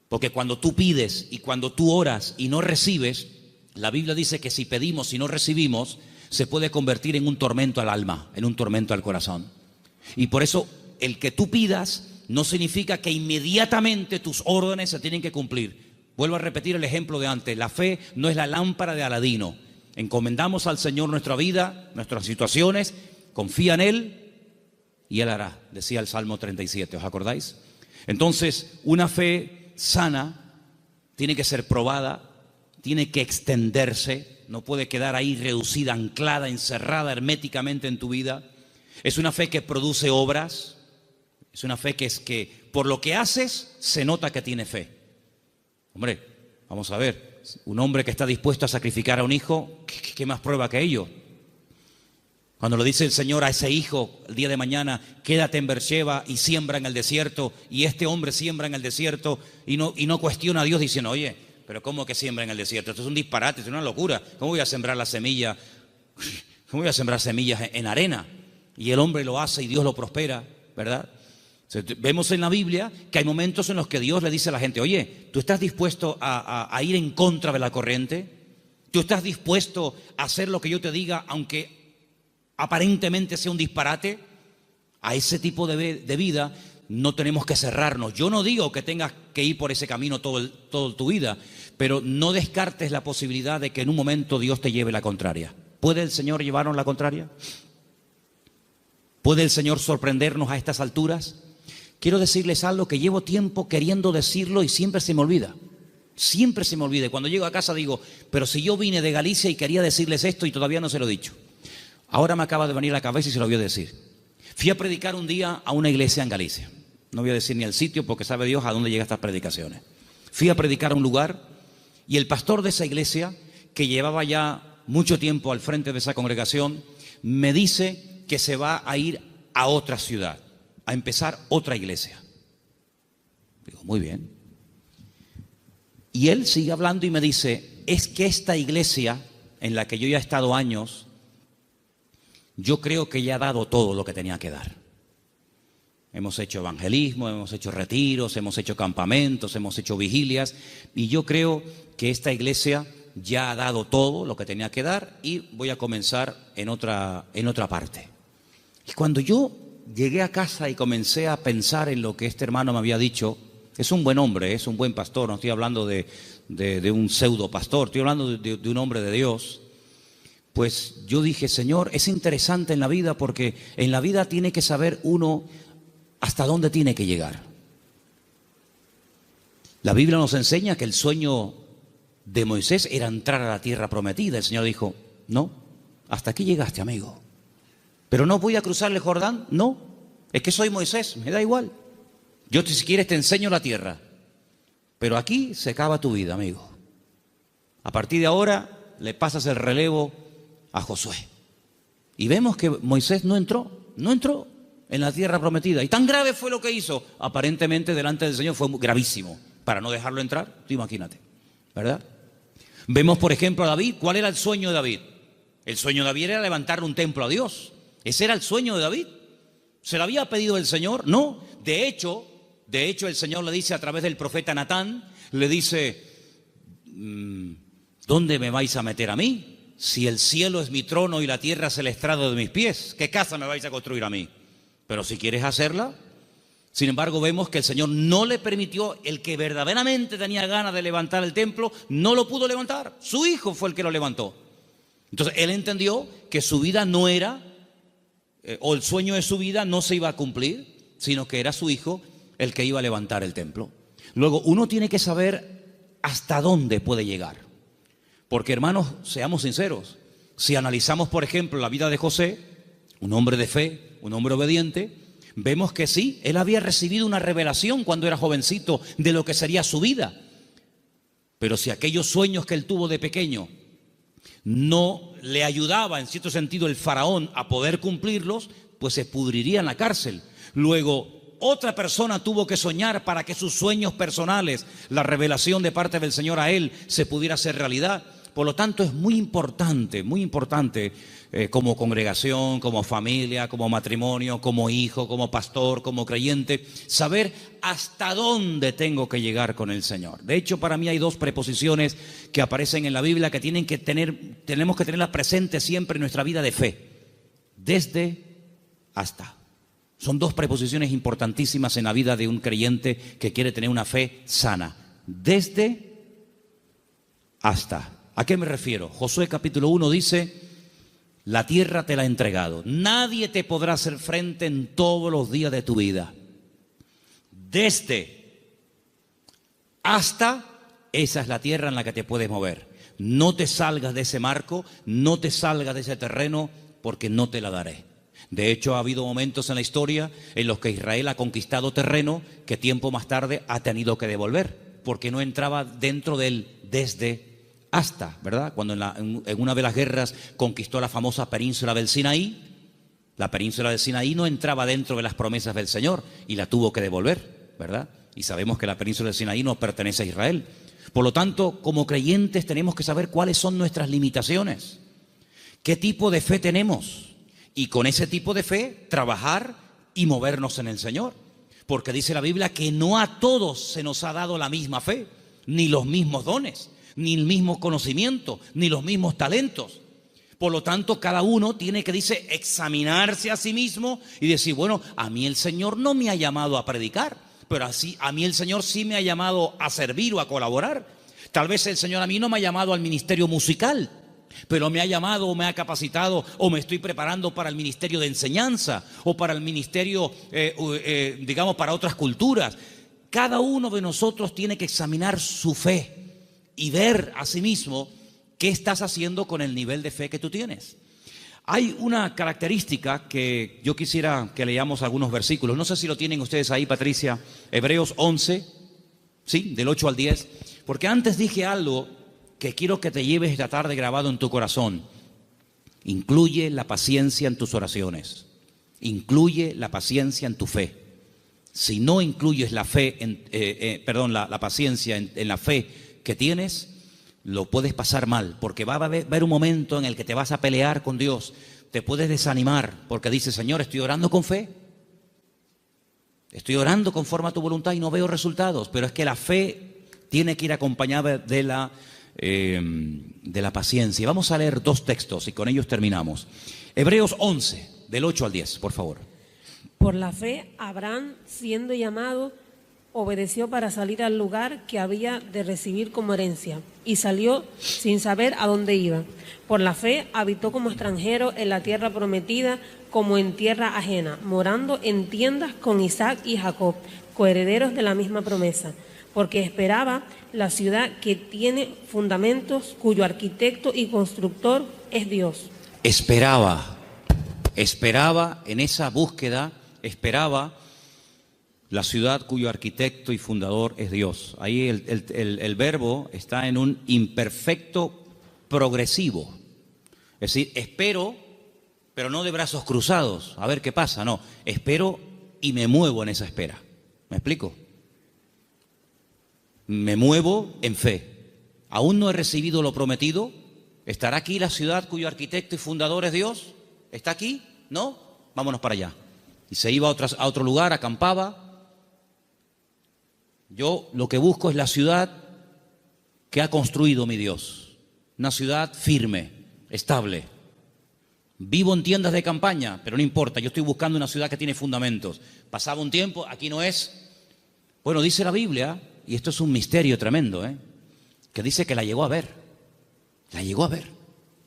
Porque cuando tú pides y cuando tú oras y no recibes, la Biblia dice que si pedimos y no recibimos, se puede convertir en un tormento al alma, en un tormento al corazón. Y por eso el que tú pidas no significa que inmediatamente tus órdenes se tienen que cumplir. Vuelvo a repetir el ejemplo de antes. La fe no es la lámpara de Aladino. Encomendamos al Señor nuestra vida, nuestras situaciones, confía en Él y Él hará, decía el Salmo 37, ¿os acordáis? Entonces, una fe sana tiene que ser probada, tiene que extenderse, no puede quedar ahí reducida, anclada, encerrada herméticamente en tu vida. Es una fe que produce obras, es una fe que es que por lo que haces se nota que tiene fe. Hombre, vamos a ver, un hombre que está dispuesto a sacrificar a un hijo, ¿qué más prueba que ello? Cuando le dice el Señor a ese hijo el día de mañana, quédate en Beersheba y siembra en el desierto, y este hombre siembra en el desierto y no cuestiona a Dios diciendo, oye, pero ¿cómo que siembra en el desierto? Esto es un disparate, esto es una locura. ¿Cómo voy a sembrar la semilla? ¿Cómo voy a sembrar semillas en arena? Y el hombre lo hace y Dios lo prospera, ¿verdad? Vemos en la Biblia que hay momentos en los que Dios le dice a la gente, oye, ¿tú estás dispuesto a ir en contra de la corriente? ¿Tú estás dispuesto a hacer lo que yo te diga, aunque aparentemente sea un disparate? A ese tipo de vida no tenemos que cerrarnos. Yo no digo que tengas que ir por ese camino toda tu vida, pero no descartes la posibilidad de que en un momento Dios te lleve la contraria. ¿Puede el Señor llevarnos la contraria? ¿Puede el Señor sorprendernos a estas alturas? quiero decirles algo que llevo tiempo queriendo decirlo y siempre se me olvida. Siempre se me olvida. Cuando llego a casa digo, pero si yo vine de Galicia y quería decirles esto y todavía no se lo he dicho. Ahora me acaba de venir a la cabeza y se lo voy a decir. Fui a predicar un día a una iglesia en Galicia. No voy a decir ni el sitio porque sabe Dios a dónde llegan estas predicaciones. Fui a predicar a un lugar y el pastor de esa iglesia, que llevaba ya mucho tiempo al frente de esa congregación, me dice que se va a ir a otra ciudad, a empezar otra iglesia. Digo, muy bien. Y él sigue hablando y me dice, es que esta iglesia en la que yo ya he estado años, yo creo que ya ha dado todo lo que tenía que dar. Hemos hecho evangelismo, hemos hecho retiros, hemos hecho campamentos, hemos hecho vigilias, y yo creo que esta iglesia ya ha dado todo lo que tenía que dar y voy a comenzar en otra parte. Y cuando yo llegué a casa y comencé a pensar en lo que este hermano me había dicho, es un buen hombre, es un buen pastor, no estoy hablando de un pseudo pastor, estoy hablando de un hombre de Dios. Pues yo dije, Señor, es interesante en la vida porque en la vida tiene que saber uno hasta dónde tiene que llegar. La Biblia nos enseña que el sueño de Moisés era entrar a la tierra prometida. El Señor dijo, no, hasta aquí llegaste, amigo. Pero no voy a cruzar el Jordán, no, es que soy Moisés, me da igual. Yo si quieres te enseño la tierra, pero aquí se acaba tu vida, amigo. A partir de ahora le pasas el relevo a Josué. Y vemos que Moisés no entró en la tierra prometida. Y tan grave fue lo que hizo, aparentemente delante del Señor fue gravísimo, para no dejarlo entrar, tú imagínate, ¿verdad? Vemos por ejemplo a David. ¿Cuál era el sueño de David? El sueño de David era levantar un templo a Dios. Ese era el sueño de David. ¿Se lo había pedido el Señor? No. De hecho el Señor le dice a través del profeta Natán, le dice, ¿dónde me vais a meter a mí? Si el cielo es mi trono y la tierra es el estrado de mis pies, ¿qué casa me vais a construir a mí? Pero si quieres hacerla. Sin embargo, vemos que el Señor no le permitió. El que verdaderamente tenía ganas de levantar el templo, no lo pudo levantar. Su hijo fue el que lo levantó. Entonces, él entendió que su vida no era, o el sueño de su vida no se iba a cumplir, sino que era su hijo el que iba a levantar el templo. Luego, uno tiene que saber hasta dónde puede llegar. Porque, hermanos, seamos sinceros. Si analizamos, por ejemplo, la vida de José, un hombre de fe, un hombre obediente, vemos que sí, él había recibido una revelación cuando era jovencito de lo que sería su vida. Pero si aquellos sueños que él tuvo de pequeño no le ayudaba en cierto sentido el faraón a poder cumplirlos, pues se pudriría en la cárcel. Luego otra persona tuvo que soñar para que sus sueños personales, la revelación de parte del Señor a él, se pudiera hacer realidad. Por lo tanto es muy importante como congregación, como familia, como matrimonio, como hijo, como pastor, como creyente, saber hasta dónde tengo que llegar con el Señor. De hecho, para mí hay dos preposiciones que aparecen en la Biblia que tenemos que tenerlas presentes siempre en nuestra vida de fe. Desde, hasta. Son dos preposiciones importantísimas en la vida de un creyente que quiere tener una fe sana. Desde, hasta. ¿A qué me refiero? Josué capítulo 1 dice, la tierra te la he entregado. Nadie te podrá hacer frente en todos los días de tu vida. Desde, hasta, esa es la tierra en la que te puedes mover. No te salgas de ese marco, no te salgas de ese terreno, porque no te la daré. De hecho, ha habido momentos en la historia en los que Israel ha conquistado terreno que tiempo más tarde ha tenido que devolver, porque no entraba dentro del desde, hasta, ¿verdad? Cuando en una de las guerras conquistó la famosa península del Sinaí, la península del Sinaí no entraba dentro de las promesas del Señor y la tuvo que devolver, ¿verdad? Y sabemos que la península del Sinaí no pertenece a Israel. Por lo tanto, como creyentes tenemos que saber cuáles son nuestras limitaciones, qué tipo de fe tenemos y con ese tipo de fe trabajar y movernos en el Señor. Porque dice la Biblia que no a todos se nos ha dado la misma fe, ni los mismos dones, ni el mismo conocimiento, ni los mismos talentos. Por lo tanto, cada uno tiene que, dice, examinarse a sí mismo y decir, bueno, a mí el Señor no me ha llamado a predicar, pero así a mí el Señor sí me ha llamado a servir o a colaborar. Tal vez el Señor a mí no me ha llamado al ministerio musical, pero me ha llamado o me ha capacitado o me estoy preparando para el ministerio de enseñanza o para el ministerio, digamos, para otras culturas. Cada uno de nosotros tiene que examinar su fe y ver a sí mismo qué estás haciendo con el nivel de fe que tú tienes. Hay una característica que yo quisiera que leamos algunos versículos. No sé si lo tienen ustedes ahí, Patricia. Hebreos 11, ¿sí? Del 8 al 10. Porque antes dije algo que quiero que te lleves esta tarde grabado en tu corazón. Incluye la paciencia en tus oraciones. Incluye la paciencia en tu fe. Si no incluyes la fe, la paciencia en la fe que tienes, lo puedes pasar mal, porque va a haber un momento en el que te vas a pelear con Dios, te puedes desanimar, porque dices, Señor, estoy orando con fe, estoy orando conforme a tu voluntad y no veo resultados, pero es que la fe tiene que ir acompañada de la paciencia. Vamos a leer dos textos y con ellos terminamos. Hebreos 11, del 8 al 10, por favor. Por la fe, Abraham, siendo llamado, obedeció para salir al lugar que había de recibir como herencia, y salió sin saber a dónde iba. Por la fe, habitó como extranjero en la tierra prometida, como en tierra ajena, morando en tiendas con Isaac y Jacob, coherederos de la misma promesa, porque esperaba la ciudad que tiene fundamentos, cuyo arquitecto y constructor es Dios. Esperaba en esa búsqueda, esperaba la ciudad cuyo arquitecto y fundador es Dios. Ahí el verbo está en un imperfecto progresivo. Es decir, espero, pero no de brazos cruzados, a ver qué pasa. No, espero y me muevo en esa espera. ¿Me explico? Me muevo en fe. Aún no he recibido lo prometido. ¿Estará aquí la ciudad cuyo arquitecto y fundador es Dios? ¿Está aquí? ¿No? Vámonos para allá. Y se iba a otro lugar, acampaba. Yo lo que busco es la ciudad que ha construido mi Dios. Una ciudad firme, estable. Vivo en tiendas de campaña, pero no importa, yo estoy buscando una ciudad que tiene fundamentos. Pasaba un tiempo, aquí no es. Bueno, dice la Biblia, y esto es un misterio tremendo, que dice que la llegó a ver. La llegó a ver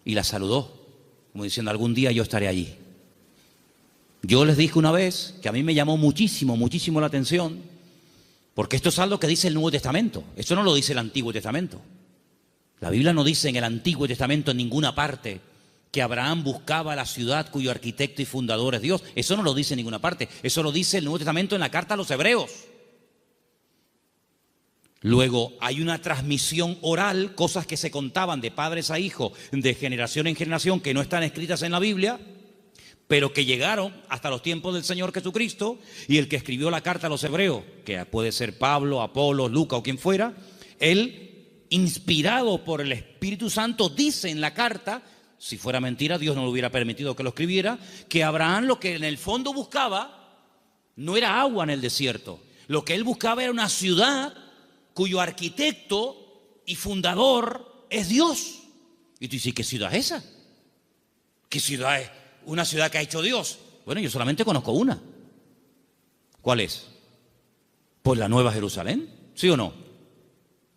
y la saludó, como diciendo, algún día yo estaré allí. Yo les dije una vez que a mí me llamó muchísimo la atención, porque esto es algo que dice el Nuevo Testamento. Esto no lo dice el Antiguo Testamento. La Biblia no dice en el Antiguo Testamento en ninguna parte que Abraham buscaba la ciudad cuyo arquitecto y fundador es Dios. Eso no lo dice en ninguna parte. Eso lo dice el Nuevo Testamento en la carta a los Hebreos. Luego hay una transmisión oral, cosas que se contaban de padres a hijos, de generación en generación, que no están escritas en la Biblia, pero que llegaron hasta los tiempos del Señor Jesucristo, y el que escribió la carta a los Hebreos, que puede ser Pablo, Apolo, Lucas o quien fuera, él, inspirado por el Espíritu Santo, dice en la carta, si fuera mentira, Dios no le hubiera permitido que lo escribiera, que Abraham lo que en el fondo buscaba no era agua en el desierto. Lo que él buscaba era una ciudad cuyo arquitecto y fundador es Dios. Y tú dices, ¿qué ciudad es esa? ¿Qué ciudad es? ¿Una ciudad que ha hecho Dios? Bueno, yo solamente conozco una. ¿Cuál es? Pues la Nueva Jerusalén, ¿sí o no?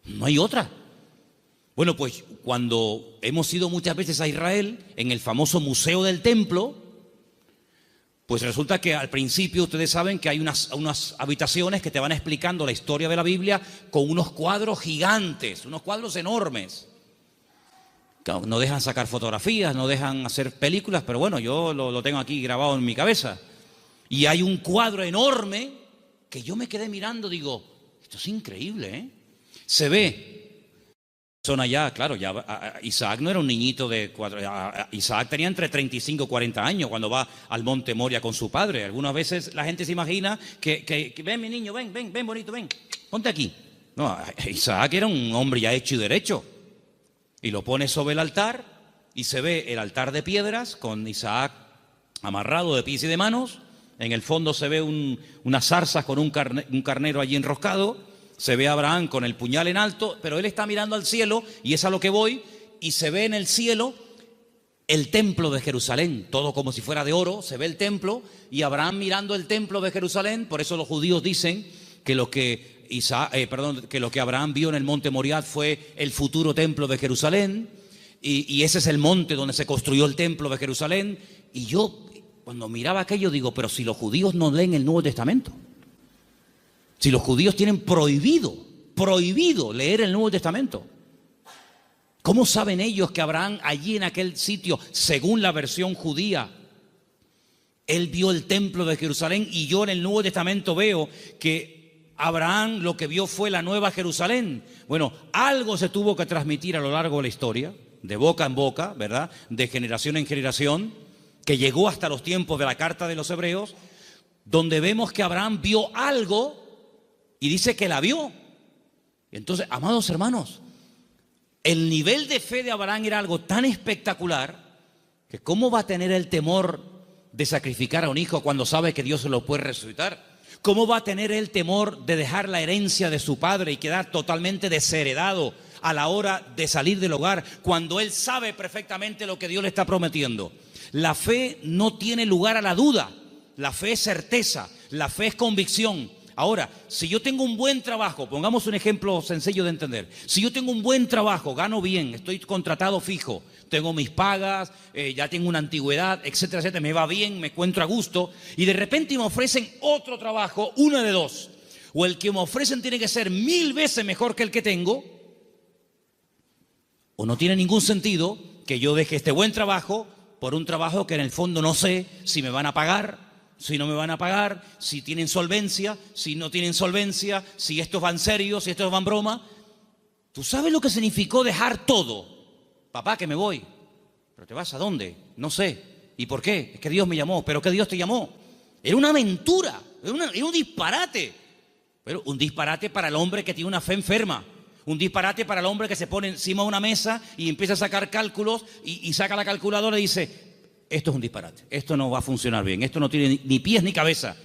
No hay otra. Bueno, pues cuando hemos ido muchas veces a Israel, en el famoso Museo del Templo, pues resulta que al principio ustedes saben que hay unas habitaciones que te van explicando la historia de la Biblia con unos cuadros gigantes, unos cuadros enormes. No dejan sacar fotografías, no dejan hacer películas, pero bueno, yo lo tengo aquí grabado en mi cabeza. Y hay un cuadro enorme que yo me quedé mirando, digo, esto es increíble, ¿eh? Se ve. Son allá, claro, ya Isaac no era un niñito de 4, Isaac tenía entre 35 y 40 años cuando va al monte Moria con su padre. Algunas veces la gente se imagina que ven mi niño, ven bonito, ven, ponte aquí. No, Isaac era un hombre ya hecho y derecho. Y lo pone sobre el altar y se ve el altar de piedras con Isaac amarrado de pies y de manos. En el fondo se ve unas zarzas con un carnero allí enroscado. Se ve a Abraham con el puñal en alto, pero él está mirando al cielo, y es a lo que voy, y se ve en el cielo el templo de Jerusalén, todo como si fuera de oro, se ve el templo, y Abraham mirando el templo de Jerusalén. Por eso los judíos dicen que lo que Abraham vio en el monte Moriah fue el futuro templo de Jerusalén. y ese es el monte donde se construyó el templo de Jerusalén. Y yo, cuando miraba aquello, digo, pero si los judíos no leen el Nuevo Testamento, si los judíos tienen prohibido leer el Nuevo Testamento, ¿cómo saben ellos que Abraham allí en aquel sitio, según la versión judía, él vio el templo de Jerusalén? Y yo en el Nuevo Testamento veo que Abraham lo que vio fue la Nueva Jerusalén. Bueno, algo se tuvo que transmitir a lo largo de la historia, de boca en boca, ¿verdad? De generación en generación, que llegó hasta los tiempos de la Carta de los Hebreos, donde vemos que Abraham vio algo y dice que la vio. Entonces, amados hermanos, el nivel de fe de Abraham era algo tan espectacular que ¿cómo va a tener el temor de sacrificar a un hijo cuando sabe que Dios se lo puede resucitar? ¿Cómo va a tener el temor de dejar la herencia de su padre y quedar totalmente desheredado a la hora de salir del hogar cuando él sabe perfectamente lo que Dios le está prometiendo? La fe no tiene lugar a la duda, la fe es certeza, la fe es convicción. Ahora, si yo tengo un buen trabajo, pongamos un ejemplo sencillo de entender. Si yo tengo un buen trabajo, gano bien, estoy contratado fijo, tengo mis pagas, ya tengo una antigüedad, etcétera, etcétera, me va bien, me encuentro a gusto, y de repente me ofrecen otro trabajo, una de dos. O el que me ofrecen tiene que ser 1000 veces mejor que el que tengo, o no tiene ningún sentido que yo deje este buen trabajo por un trabajo que en el fondo no sé si me van a pagar, si no me van a pagar, si tienen solvencia, si no tienen solvencia, si estos van serios, si estos van broma. ¿Tú sabes lo que significó dejar todo? Papá, que me voy. ¿Pero te vas a dónde? No sé. ¿Y por qué? Es que Dios me llamó. ¿Pero qué Dios te llamó? Era una aventura, era un disparate. Pero un disparate para el hombre que tiene una fe enferma. Un disparate para el hombre que se pone encima de una mesa y empieza a sacar cálculos y saca la calculadora y dice: esto es un disparate, esto no va a funcionar bien, esto no tiene ni pies ni cabeza.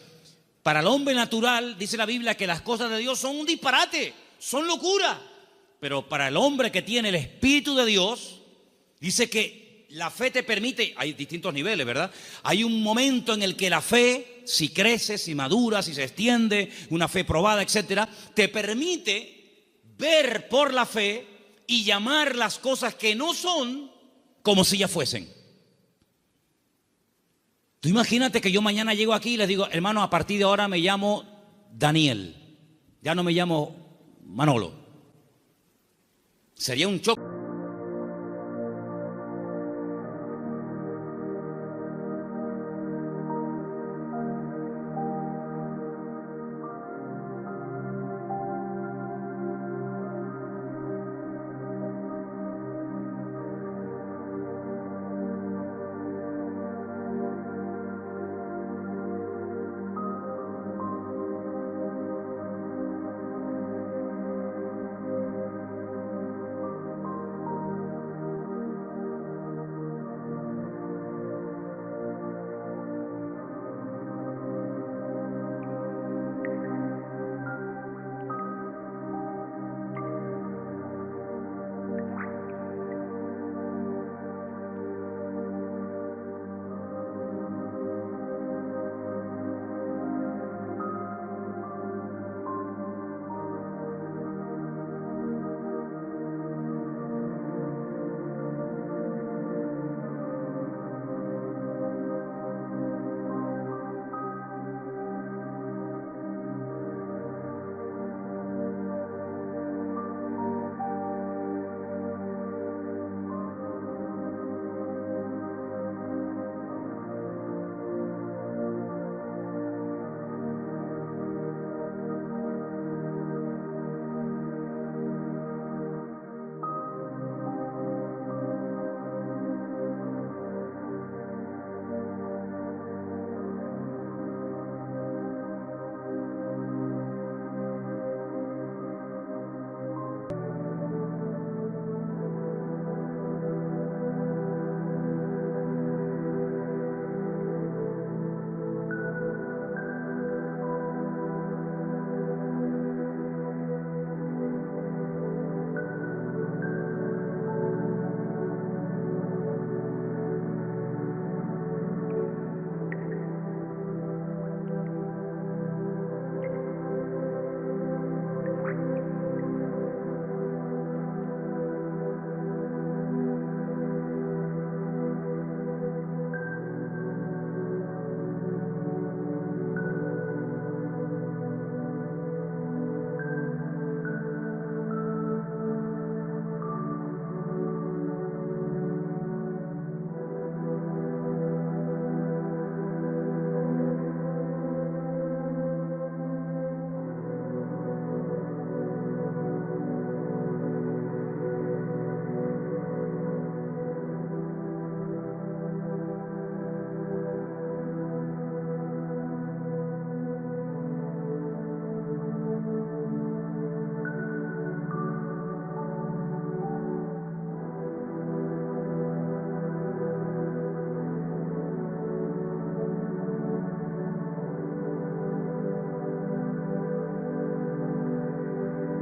Para el hombre natural, dice la Biblia, que las cosas de Dios son un disparate, son locura. Pero para el hombre que tiene el Espíritu de Dios, dice que la fe te permite, hay distintos niveles, ¿verdad? Hay un momento en el que la fe, si crece, si madura, si se extiende, una fe probada, etcétera, te permite ver por la fe y llamar las cosas que no son como si ya fuesen. Tú imagínate que yo mañana llego aquí y les digo: hermano, a partir de ahora me llamo Daniel, ya no me llamo Manolo. Sería un choque.